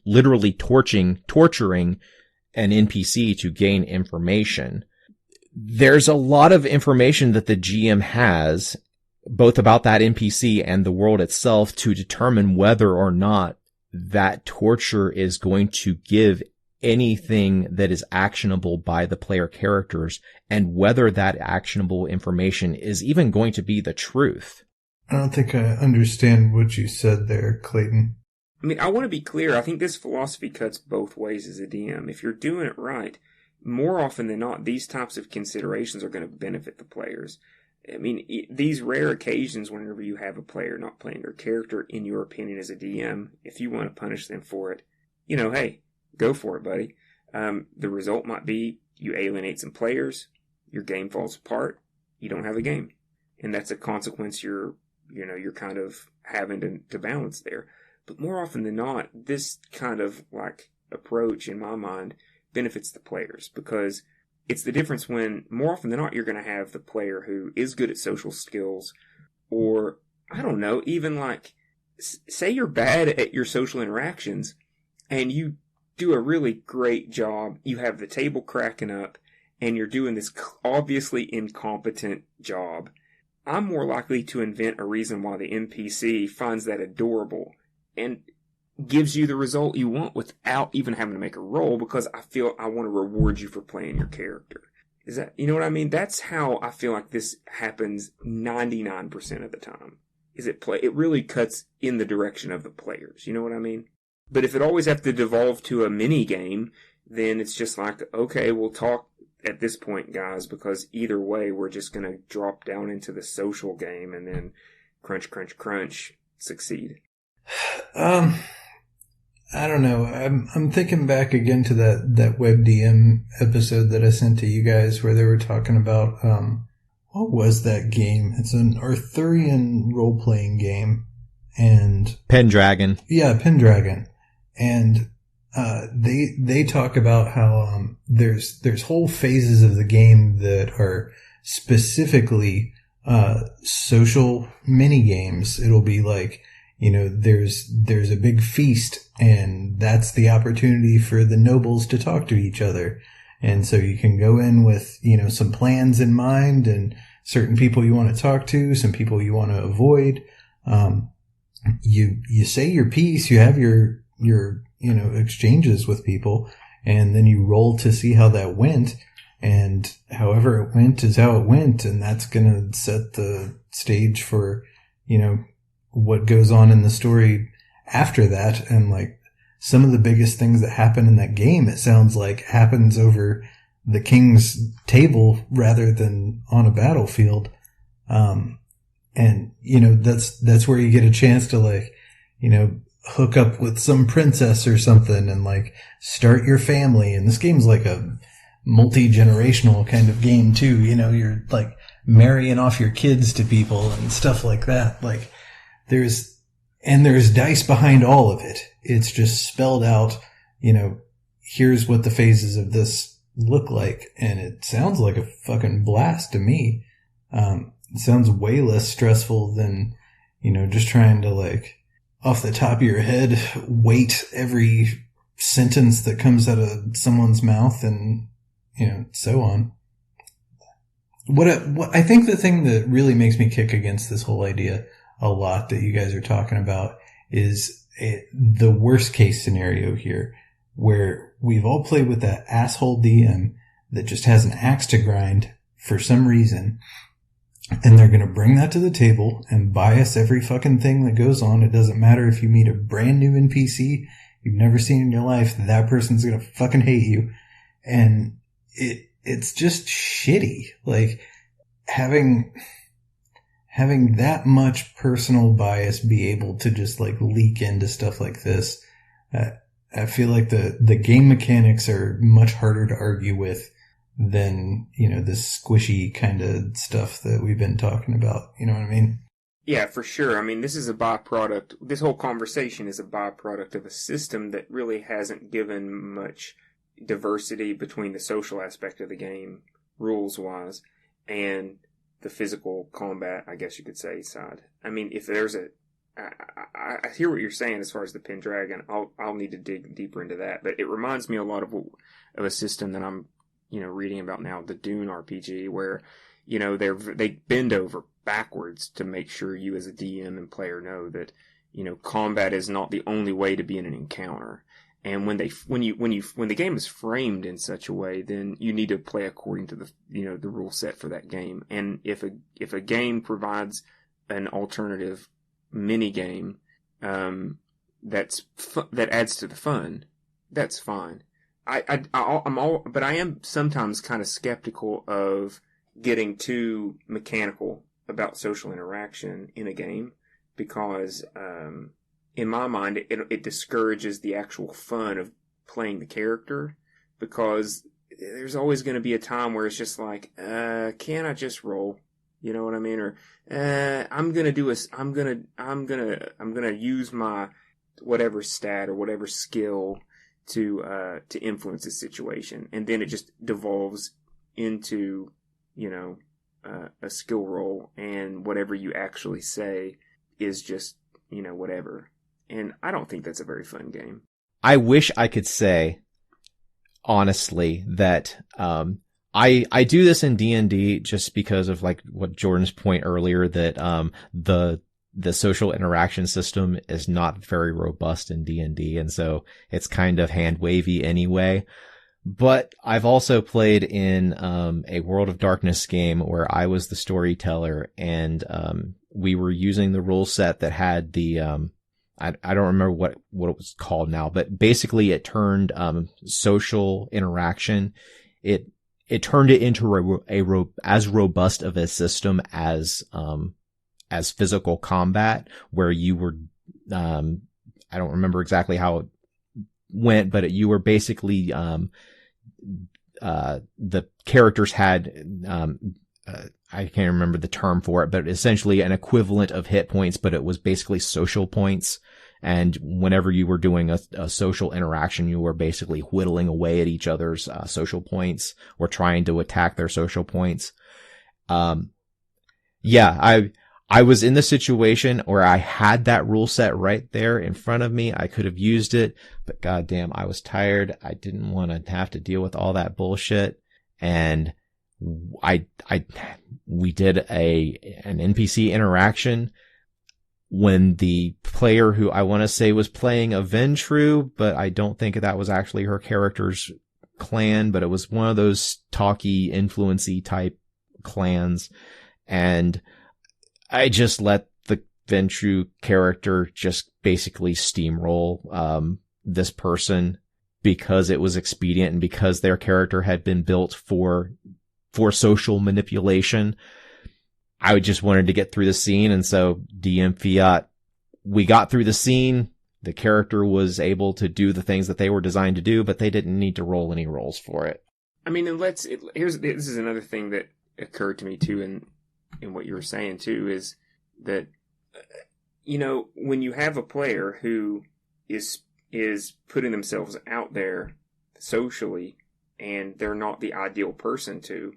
literally torturing an NPC to gain information, there's a lot of information that the GM has, both about that NPC and the world itself, to determine whether or not that torture is going to give anything that is actionable by the player characters, and whether that actionable information is even going to be the truth. I don't think I understand what you said there, Clayton. I want to be clear. I think this philosophy cuts both ways as a DM. If you're doing it right, more often than not, these types of considerations are going to benefit the players. These rare occasions whenever you have a player not playing their character, in your opinion as a DM, if you want to punish them for it, hey, go for it, buddy. The result might be you alienate some players, your game falls apart, you don't have a game. And that's a consequence you're kind of having to balance there. But more often than not, this kind of approach, in my mind, benefits the players, because it's the difference when, more often than not, you're going to have the player who is good at social skills, or, I don't know, even say you're bad at your social interactions, and you do a really great job, you have the table cracking up, and you're doing this obviously incompetent job. I'm more likely to invent a reason why the NPC finds that adorable and gives you the result you want without even having to make a roll, because I feel I want to reward you for playing your character. Is that, you know what I mean? That's how I feel like this happens 99% of the time. It really cuts in the direction of the players. You know what I mean? But if it always have to devolve to a mini game, then it's just like, okay, we'll talk at this point, guys, because either way, we're just going to drop down into the social game and then crunch, crunch, crunch, succeed. I don't know. I'm thinking back again to that WebDM episode that I sent to you guys where they were talking about, what was that game? It's an Arthurian role-playing game. And Pendragon. Yeah, Pendragon. And they talk about how there's whole phases of the game that are specifically social mini games. It'll be like, you know, there's a big feast, and that's the opportunity for the nobles to talk to each other. And so you can go in with, you know, some plans in mind and certain people you want to talk to, some people you want to avoid. You say your piece, you have your, you know, exchanges with people, and then you roll to see how that went. And however it went is how it went. And that's going to set the stage for, you know, what goes on in the story after that. And like some of the biggest things that happen in that game, it sounds like happens over the king's table rather than on a battlefield. And you know, that's where you get a chance to like, you know, hook up with some princess or something and like start your family. And this game's like a multi-generational kind of game too. You know, you're like marrying off your kids to people and stuff like that. Like there's dice behind all of it. It's just spelled out, you know, here's what the phases of this look like. And it sounds like a fucking blast to me. It sounds way less stressful than, you know, just trying to like off the top of your head, weight every sentence that comes out of someone's mouth and, you know, so on. What I think the thing that really makes me kick against this whole idea a lot that you guys are talking about is the worst case scenario here, where we've all played with that asshole DM that just has an axe to grind for some reason, and they're going to bring that to the table and bias every fucking thing that goes on. It doesn't matter if you meet a brand new NPC you've never seen in your life, that person's going to fucking hate you. And it's just shitty. Like having that much personal bias be able to just like leak into stuff like this. I feel like the game mechanics are much harder to argue with than, you know, this squishy kind of stuff that we've been talking about. You know what I mean? Yeah, for sure. I mean, this is a byproduct. This whole conversation is a byproduct of a system that really hasn't given much diversity between the social aspect of the game, rules-wise, and the physical combat, I guess you could say, side. I mean, if there's I hear what you're saying as far as the Pendragon. I'll need to dig deeper into that, but it reminds me a lot of a system that I'm, you know, reading about now, the Dune RPG, where, you know, they bend over backwards to make sure you as a DM and player know that, you know, combat is not the only way to be in an encounter. And when the game is framed in such a way, then you need to play according to the, you know, the rule set for that game. And if a game provides an alternative mini game that adds to the fun, that's fine. But I am sometimes kind of skeptical of getting too mechanical about social interaction in a game, because in my mind it discourages the actual fun of playing the character, because there's always going to be a time where it's just like, can I just roll? You know what I mean? Or I'm gonna use my whatever stat or whatever skill to influence the situation, and then it just devolves into, you know, a skill roll, and whatever you actually say is just, you know, whatever. And I don't think that's a very fun game. I wish I could say honestly that I do this in D&D just because of like what Jordan's point earlier, that the social interaction system is not very robust in D&D, and so it's kind of hand wavy anyway. But I've also played in a World of Darkness game where I was the storyteller, and we were using the rule set that had the I don't remember what it was called now, but basically it turned social interaction. It turned it into as robust of a system as physical combat, where you were I don't remember exactly how it went, but you were basically the characters had I can't remember the term for it, but essentially an equivalent of hit points, but it was basically social points. And whenever you were doing a social interaction, you were basically whittling away at each other's social points or trying to attack their social points. Yeah, I was in the situation where I had that rule set right there in front of me. I could have used it, but goddamn, I was tired. I didn't want to have to deal with all that bullshit. And we did an NPC interaction when the player, who I want to say was playing a Ventrue, but I don't think that was actually her character's clan, but it was one of those talky, influency type clans. And I just let the Ventrue character just basically steamroll this person because it was expedient and because their character had been built for social manipulation. I just wanted to get through the scene, and so DM Fiat, we got through the scene. The character was able to do the things that they were designed to do, but they didn't need to roll any rolls for it. I mean, and this is another thing that occurred to me too, in what you were saying too, is that when you have a player who is putting themselves out there socially, and they're not the ideal person to,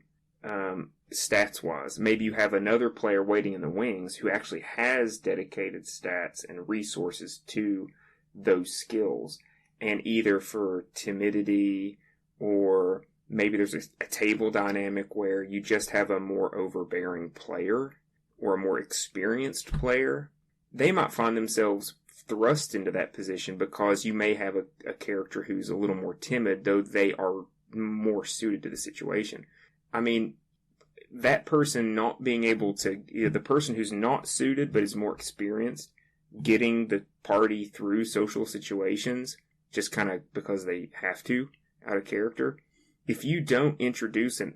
stats wise, maybe you have another player waiting in the wings who actually has dedicated stats and resources to those skills, and either for timidity, or maybe there's a table dynamic where you just have a more overbearing player or a more experienced player, they might find themselves thrust into that position because you may have a character who's a little more timid, though they are more suited to the situation. I mean, that person not being able to, the person who's not suited but is more experienced, getting the party through social situations just kind of because they have to, out of character. If you don't introduce a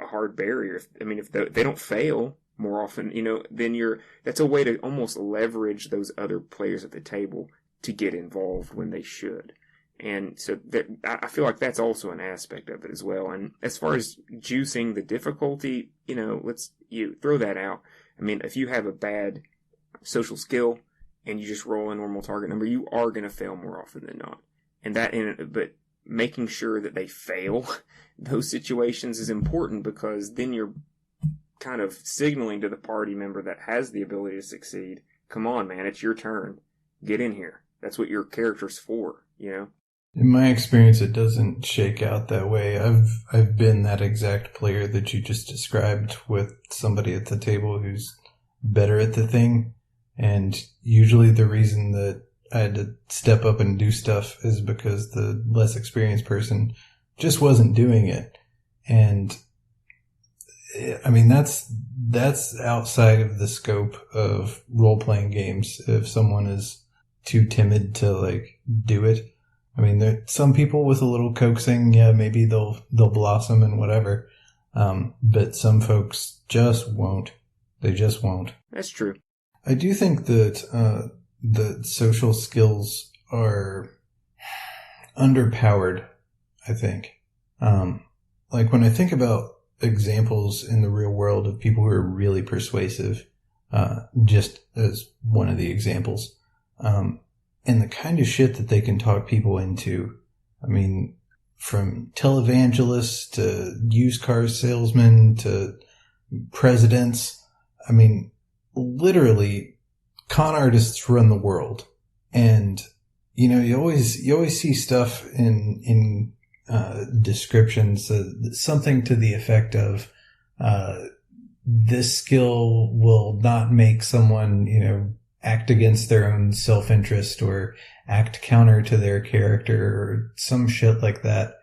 hard barrier, if they don't fail more often, then that's a way to almost leverage those other players at the table to get involved when they should. And so I feel like that's also an aspect of it as well. And as far as juicing the difficulty, you throw that out. I mean, if you have a bad social skill and you just roll a normal target number, you are going to fail more often than not. But making sure that they fail those situations is important, because then you're kind of signaling to the party member that has the ability to succeed, come on, man, it's your turn. Get in here. That's what your character's for, In my experience, it doesn't shake out that way. I've been that exact player that you just described, with somebody at the table who's better at the thing. And usually the reason that I had to step up and do stuff is because the less experienced person just wasn't doing it. And I mean, that's outside of the scope of role-playing games. If someone is too timid to do it, I mean, there some people with a little coaxing, yeah, maybe they'll blossom and whatever. But some folks just won't. They just won't. That's true. I do think that the social skills are underpowered, I think. When I think about examples in the real world of people who are really persuasive, just as one of the examples, and the kind of shit that they can talk people into. I mean, from televangelists to used car salesmen to presidents. I mean, literally, con artists run the world. And, you always see stuff in descriptions, something to the effect of, this skill will not make someone, act against their own self-interest or act counter to their character or some shit like that.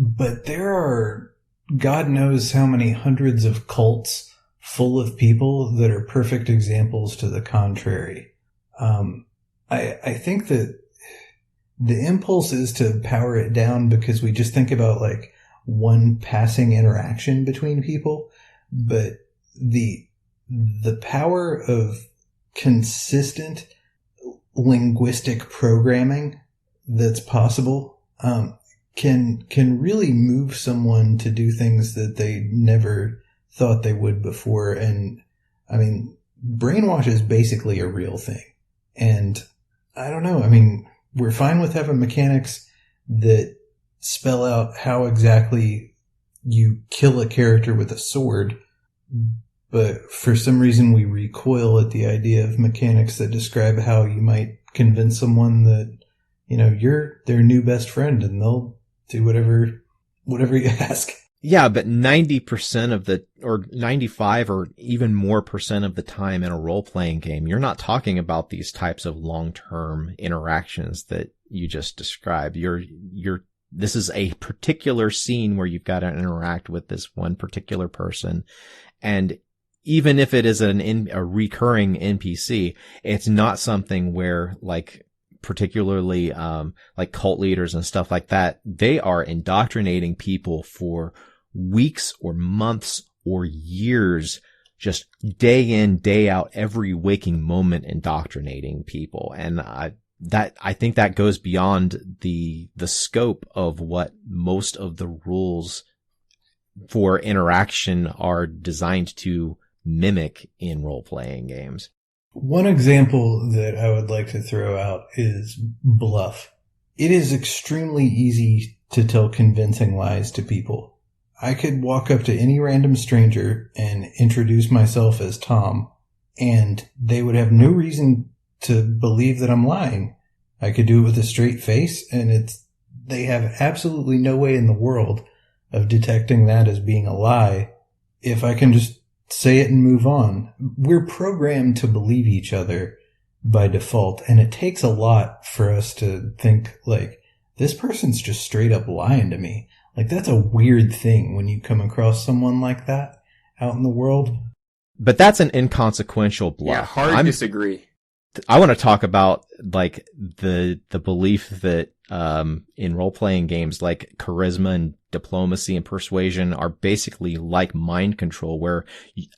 But there are God knows how many hundreds of cults full of people that are perfect examples to the contrary. I think that the impulse is to power it down because we just think about like one passing interaction between people, but the power of consistent linguistic programming that's possible can really move someone to do things that they never thought they would before. And I mean, brainwash is basically a real thing. And I don't know. I mean, we're fine with having mechanics that spell out how exactly you kill a character with a sword, but for some reason we recoil at the idea of mechanics that describe how you might convince someone that, you know, you're their new best friend and they'll do whatever you ask. Yeah, but 90% of or 95 or even more percent of the time in a role-playing game, you're not talking about these types of long-term interactions that you just described. This is a particular scene where you've got to interact with this one particular person. And even if it is a recurring NPC, it's not something where like, particularly, like cult leaders and stuff like that, they are indoctrinating people for weeks or months or years, just day in, day out, every waking moment indoctrinating people. And I think that goes beyond the scope of what most of the rules for interaction are designed to mimic in role-playing games. One example that I would like to throw out is bluff. It is extremely easy to tell convincing lies to people. I could walk up to any random stranger and introduce myself as Tom, and they would have no reason to believe that I'm lying. I could do it with a straight face, and they have absolutely no way in the world of detecting that as being a lie if I can just say it and move on. We're programmed to believe each other by default, and it takes a lot for us to think, like, this person's just straight up lying to me. Like, that's a weird thing when you come across someone like that out in the world. But that's an inconsequential bluff. Yeah, hard disagree. I want to talk about like the belief that in role-playing games like charisma and diplomacy and persuasion are basically like mind control, where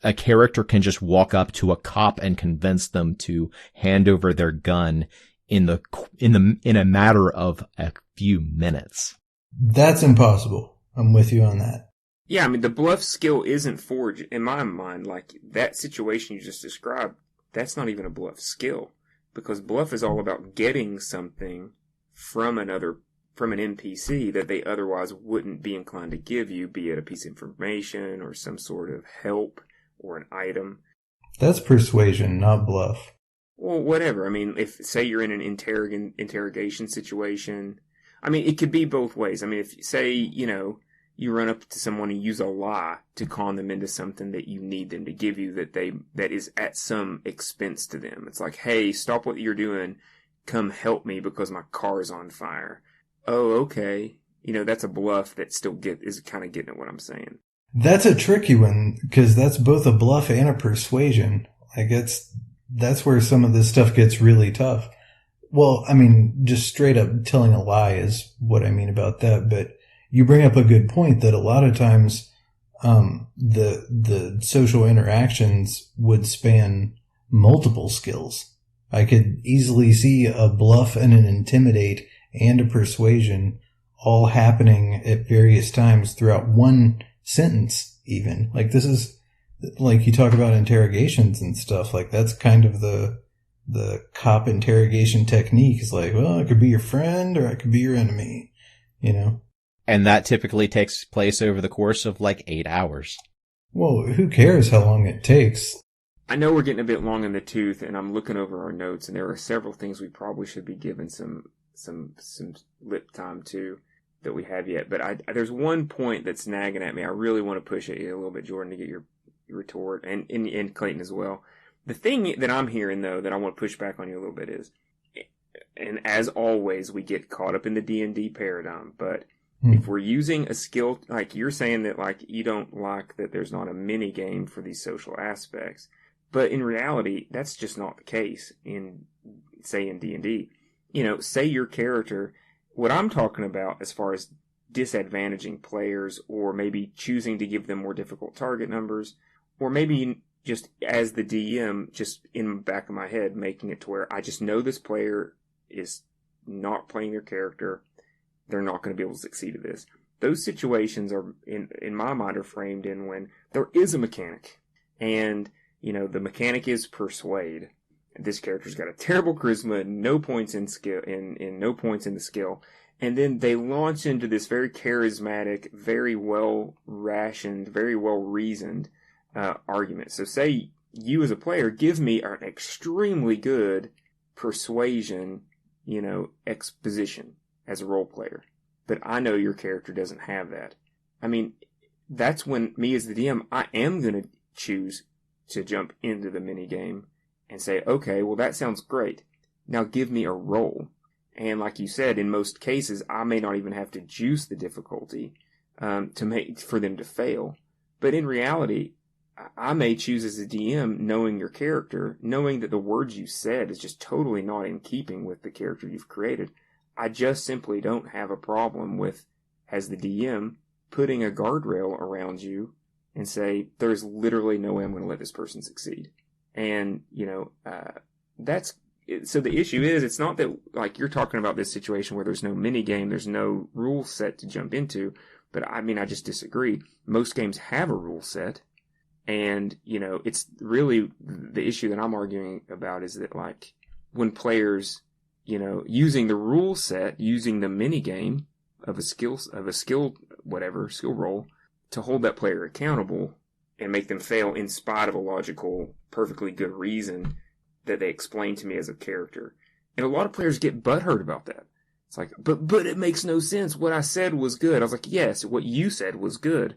a character can just walk up to a cop and convince them to hand over their gun in a matter of a few minutes. That's impossible. I'm with you on that. Yeah, I mean, the bluff skill isn't forged, in my mind, like that situation you just described, that's not even a bluff skill, because bluff is all about getting something from an NPC that they otherwise wouldn't be inclined to give you, be it a piece of information or some sort of help or an item. That's persuasion, not bluff. Well, whatever. I mean, if, say you're in an interrogation situation, I mean, it could be both ways. I mean, if, say, you know, you run up to someone and use a lie to con them into something that you need them to give you that is at some expense to them. It's like, hey, stop what you're doing. Come help me because my car's on fire. Oh, okay. You know, that's a bluff that still is kind of getting at what I'm saying. That's a tricky one because that's both a bluff and a persuasion. Like that's where some of this stuff gets really tough. Well, I mean, just straight up telling a lie is what I mean about that, but you bring up a good point that a lot of times, the social interactions would span multiple skills. I could easily see a bluff and an intimidate and a persuasion all happening at various times throughout one sentence even. Like this is, like you talk about interrogations and stuff, like that's kind of the cop interrogation technique is like, well, I could be your friend or I could be your enemy, you know? And that typically takes place over the course of like 8 hours. Well, who cares how long it takes? I know we're getting a bit long in the tooth, and I'm looking over our notes, and there are several things we probably should be giving some lip time to that we have yet. But there's one point that's nagging at me. I really want to push at you a little bit, Jordan, to get your retort, and Clayton as well. The thing that I'm hearing, though, that I want to push back on you a little bit is, and as always, we get caught up in the D&D paradigm, but If we're using a skill, like you're saying that like you don't like that there's not a mini game for these social aspects, but in reality, that's just not the case in, say, in D&D. You know, say your character, what I'm talking about as far as disadvantaging players, or maybe choosing to give them more difficult target numbers, or maybe just as the DM, just in the back of my head, making it to where I just know this player is not playing their character. They're not going to be able to succeed at this. Those situations are, in my mind, are framed in when there is a mechanic. And, you know, the mechanic is persuade. This character's got a terrible charisma, no points in skill, in no points in the skill. And then they launch into this very charismatic, very well rationed, very well reasoned argument. So say you as a player give me an extremely good persuasion, you know, exposition as a role player. But I know your character doesn't have that. I mean, that's when me as the DM, I am going to choose to jump into the mini game and say, okay, well, that sounds great. Now give me a roll. And like you said, in most cases, I may not even have to juice the difficulty for them to fail. But in reality, I may choose as a DM, knowing your character, knowing that the words you said is just totally not in keeping with the character you've created. I just simply don't have a problem with, as the DM, putting a guardrail around you and say, there's literally no way I'm going to let this person succeed. And, you know, so the issue is, it's not that, like, you're talking about this situation where there's no mini game, there's no rule set to jump into, but I mean, I just disagree. Most games have a rule set, and, you know, it's really the issue that I'm arguing about is that, like, when players, you know, using the rule set, using the mini game of a skill roll to hold that player accountable and make them fail in spite of a logical, perfectly good reason that they explain to me as a character. And a lot of players get butthurt about that. It's like, but it makes no sense. What I said was good. I was like, yes, what you said was good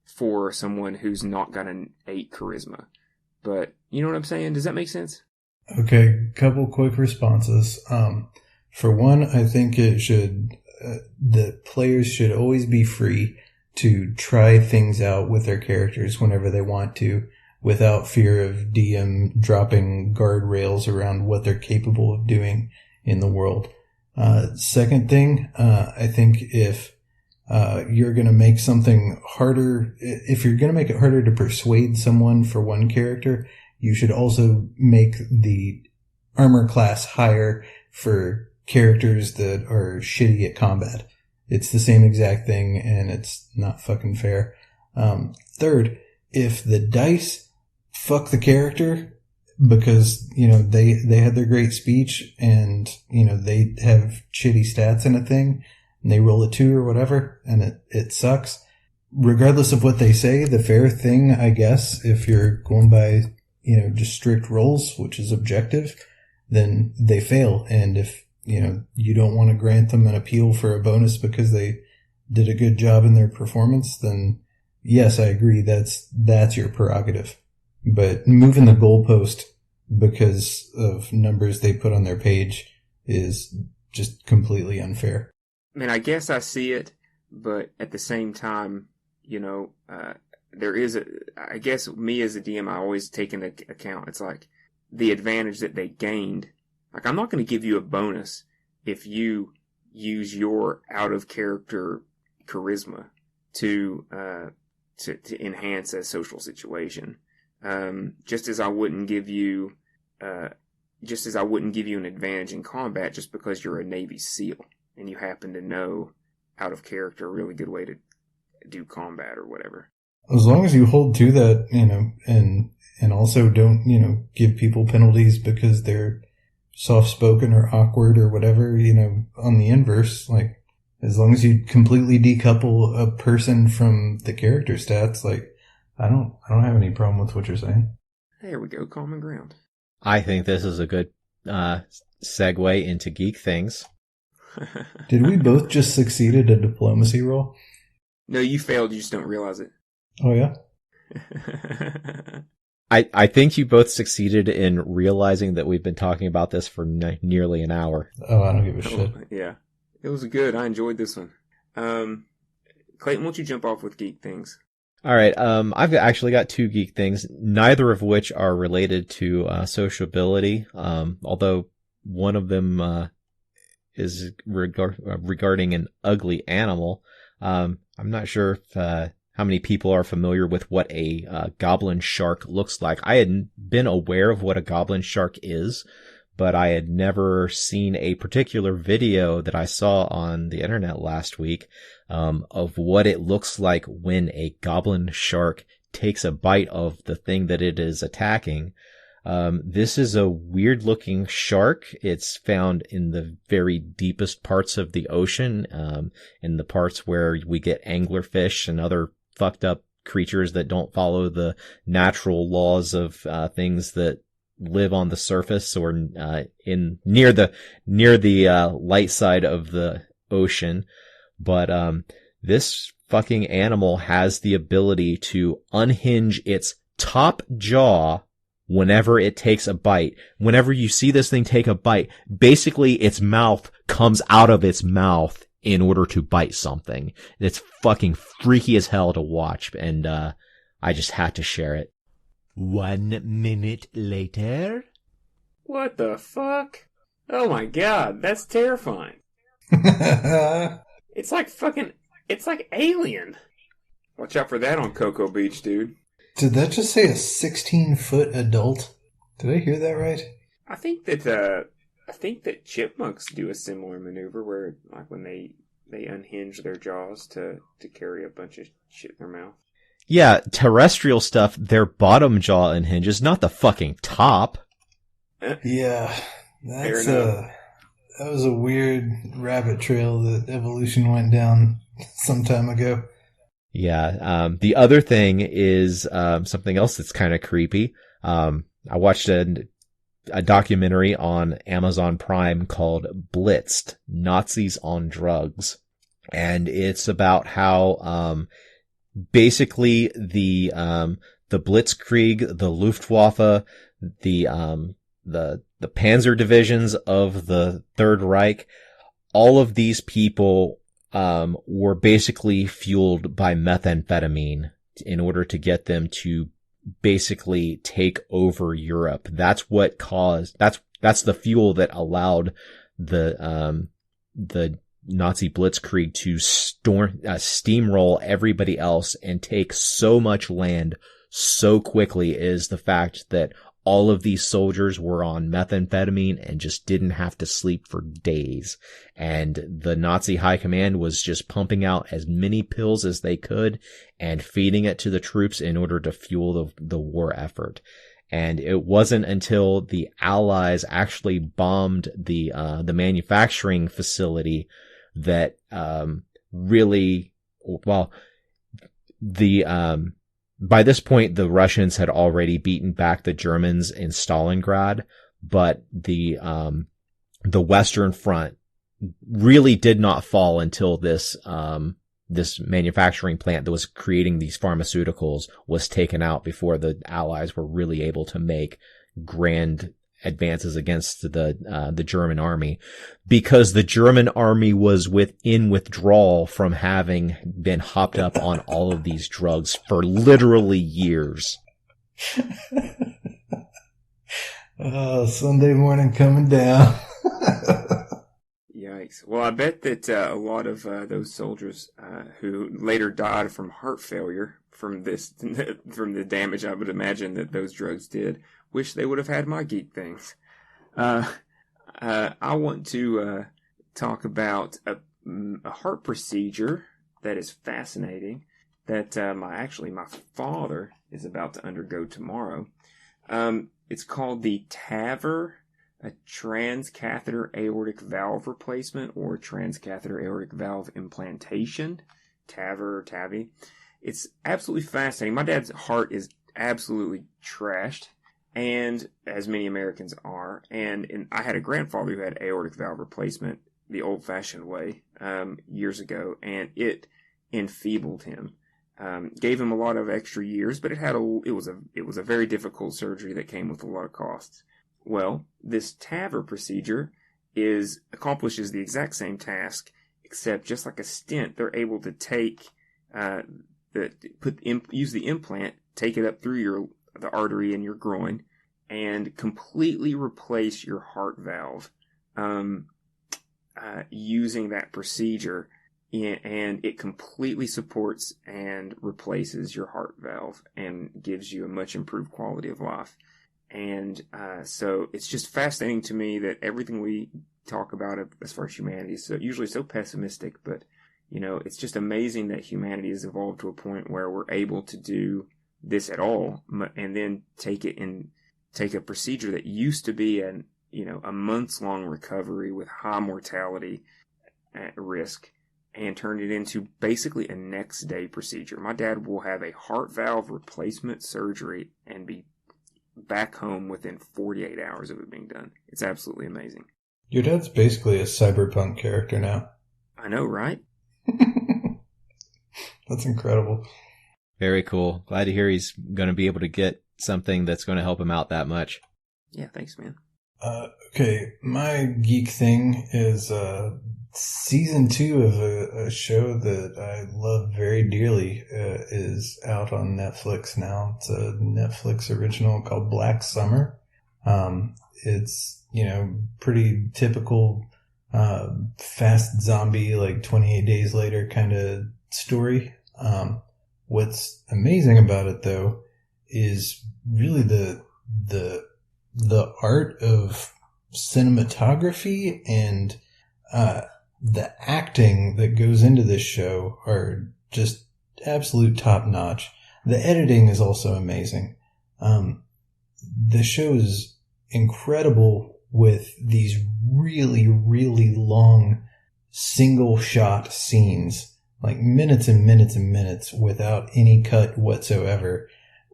for someone who's not got an 8 charisma. But you know what I'm saying? Does that make sense? Okay, couple quick responses. For one, I think the players should always be free to try things out with their characters whenever they want to, without fear of DM dropping guardrails around what they're capable of doing in the world. Second thing, I think if you're going to make something harder, if you're going to make it harder to persuade someone for one character, you should also make the armor class higher for characters that are shitty at combat. It's the same exact thing, and it's not fucking fair. Third, if the dice fuck the character because, you know, they had their great speech and, you know, they have shitty stats in a thing and they roll a 2 or whatever and it sucks. Regardless of what they say, the fair thing, I guess, if you're going by, you know, just strict rolls, which is objective, then they fail. And if, you know, you don't want to grant them an appeal for a bonus because they did a good job in their performance, then yes, I agree. That's your prerogative. But moving the goalpost because of numbers they put on their page is just completely unfair. I mean, I guess I see it, but at the same time, you know, I guess me as a DM, I always take into account, it's like the advantage that they gained. Like, I'm not going to give you a bonus if you use your out of character charisma to enhance a social situation. Just as I wouldn't give you an advantage in combat just because you're a Navy SEAL and you happen to know out of character a really good way to do combat or whatever. As long as you hold to that, you know, and also don't, you know, give people penalties because they're soft-spoken or awkward or whatever, you know, on the inverse, like, as long as you completely decouple a person from the character stats, like, I don't have any problem with what you're saying. There we go, common ground. I think this is a good segue into geek things. Did we both just succeed at a diplomacy roll? No, you failed, you just don't realize it. Oh, yeah? I think you both succeeded in realizing that we've been talking about this for nearly an hour. Oh, I don't give a shit. Yeah. It was good. I enjoyed this one. Clayton, won't you jump off with geek things? All right. I've actually got 2 geek things, neither of which are related to sociability. Although one of them is regarding an ugly animal. I'm not sure if how many people are familiar with what a goblin shark looks like. I had been aware of what a goblin shark is, but I had never seen a particular video that I saw on the internet last week of what it looks like when a goblin shark takes a bite of the thing that it is attacking. This is a weird looking shark. It's found in the very deepest parts of the ocean, in the parts where we get anglerfish and other fucked up creatures that don't follow the natural laws of things that live on the surface or in near the light side of the ocean. But this fucking animal has the ability to unhinge its top jaw whenever it takes a bite. Whenever you see this thing take a bite, basically its mouth comes out of its mouth in order to bite something. It's fucking freaky as hell to watch, and I just had to share it. 1 minute later. What the fuck? Oh my god, that's terrifying. It's like Alien. Watch out for that on Cocoa Beach, dude. Did that just say a 16-foot adult? Did I hear that right? I think that chipmunks do a similar maneuver where, like, when they unhinge their jaws to carry a bunch of shit in their mouth. Yeah, terrestrial stuff, their bottom jaw unhinges, not the fucking top. Yeah, that was a weird rabbit trail that evolution went down some time ago. Yeah, the other thing is something else that's kind of creepy. I watched a documentary on Amazon Prime called Blitzed, Nazis on Drugs. And it's about how basically the Blitzkrieg, the Luftwaffe, the Panzer divisions of the Third Reich, all of these people were basically fueled by methamphetamine in order to get them to basically take over Europe. That's what caused, that's the fuel that allowed the Nazi Blitzkrieg to steamroll everybody else and take so much land so quickly, is the fact that all of these soldiers were on methamphetamine and just didn't have to sleep for days. And the Nazi high command was just pumping out as many pills as they could and feeding it to the troops in order to fuel the war effort. And it wasn't until the Allies actually bombed the manufacturing facility that really, well, by this point, the Russians had already beaten back the Germans in Stalingrad, but the Western Front really did not fall until this manufacturing plant that was creating these pharmaceuticals was taken out before the Allies were really able to make grand advances against the German army, because the German army was in withdrawal from having been hopped up on all of these drugs for literally years. Sunday morning coming down. Yikes. Well, I bet that a lot of those soldiers who later died from heart failure from the damage I would imagine that those drugs did, wish they would have had my geek things. I want to talk about a heart procedure that is fascinating that my father is about to undergo tomorrow. It's called the TAVR, a transcatheter aortic valve replacement or transcatheter aortic valve implantation. TAVR or TAVI. It's absolutely fascinating. My dad's heart is absolutely trashed, and as many Americans are. And I had a grandfather who had aortic valve replacement the old-fashioned way years ago, and it enfeebled him. Gave him a lot of extra years, but it was a very difficult surgery that came with a lot of costs. Well, this TAVR procedure accomplishes the exact same task, except just like a stent, they're able to take use the implant, take it up through the artery in your groin, and completely replace your heart valve using that procedure. And it completely supports and replaces your heart valve and gives you a much improved quality of life. And so it's just fascinating to me that everything we talk about as far as humanity is usually so pessimistic, but it's just amazing that humanity has evolved to a point where we're able to do this at all, and then take a procedure that used to be a months-long recovery with high mortality at risk, and turn it into basically a next-day procedure. My dad will have a heart valve replacement surgery and be back home within 48 hours of it being done. It's absolutely amazing. Your dad's basically a cyberpunk character now. I know, right? That's incredible. Very cool. Glad to hear he's going to be able to get something that's going to help him out that much. Yeah, thanks, man. Okay, my geek thing is season 2 of a show that I love very dearly is out on Netflix now. It's a Netflix original called Black Summer. It's, pretty typical fast zombie, like 28 Days Later kind of story. What's amazing about it, though, is really the art of cinematography and the acting that goes into this show are just absolute top notch. The editing is also amazing. The show is incredible with these really, really long single shot scenes, like minutes and minutes and minutes without any cut whatsoever,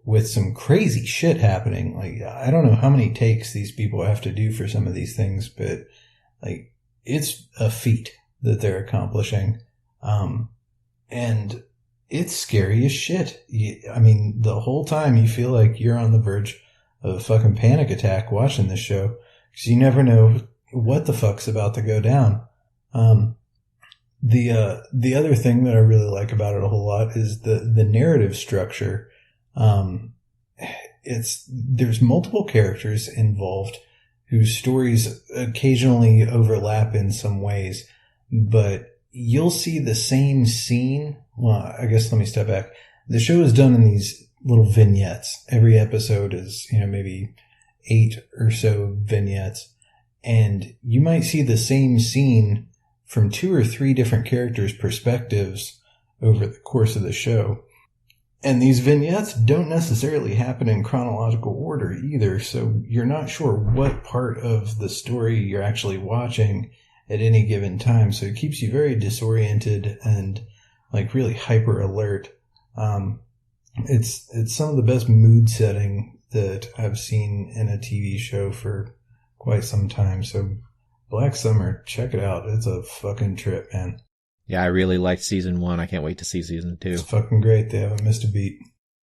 with some crazy shit happening. Like, I don't know how many takes these people have to do for some of these things, but like, it's a feat that they're accomplishing. And it's scary as shit. The whole time you feel like you're on the verge of a fucking panic attack watching this show, because you never know what the fuck's about to go down. The other thing that I really like about it a whole lot is the narrative structure. There's multiple characters involved whose stories occasionally overlap in some ways, but you'll see the same scene. Well, I guess let me step back. The show is done in these little vignettes. Every episode is, maybe 8 or so vignettes, and you might see the same scene from 2 or 3 different characters' perspectives over the course of the show. And these vignettes don't necessarily happen in chronological order either, so you're not sure what part of the story you're actually watching at any given time, so it keeps you very disoriented and like really hyper alert. It's some of the best mood setting that I've seen in a TV show for quite some time, so Black Summer, check it out. It's a fucking trip, man. Yeah, I really liked season 1. I can't wait to see season 2. It's fucking great. They haven't missed a beat.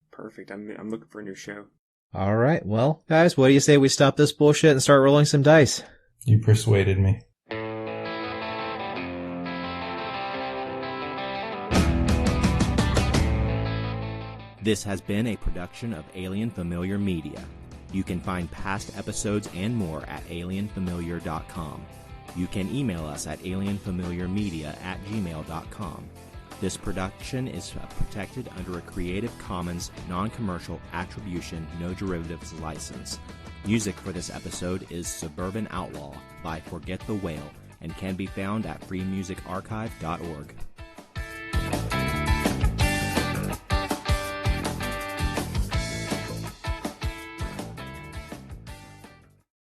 Perfect. I'm looking for a new show. All right. Well, guys, what do you say we stop this bullshit and start rolling some dice? You persuaded me. This has been a production of Alien Familiar Media. You can find past episodes and more at alienfamiliar.com. You can email us at alienfamiliarmedia@gmail.com. This production is protected under a Creative Commons non-commercial attribution, no derivatives license. Music for this episode is Suburban Outlaw by Forget the Whale and can be found at freemusicarchive.org.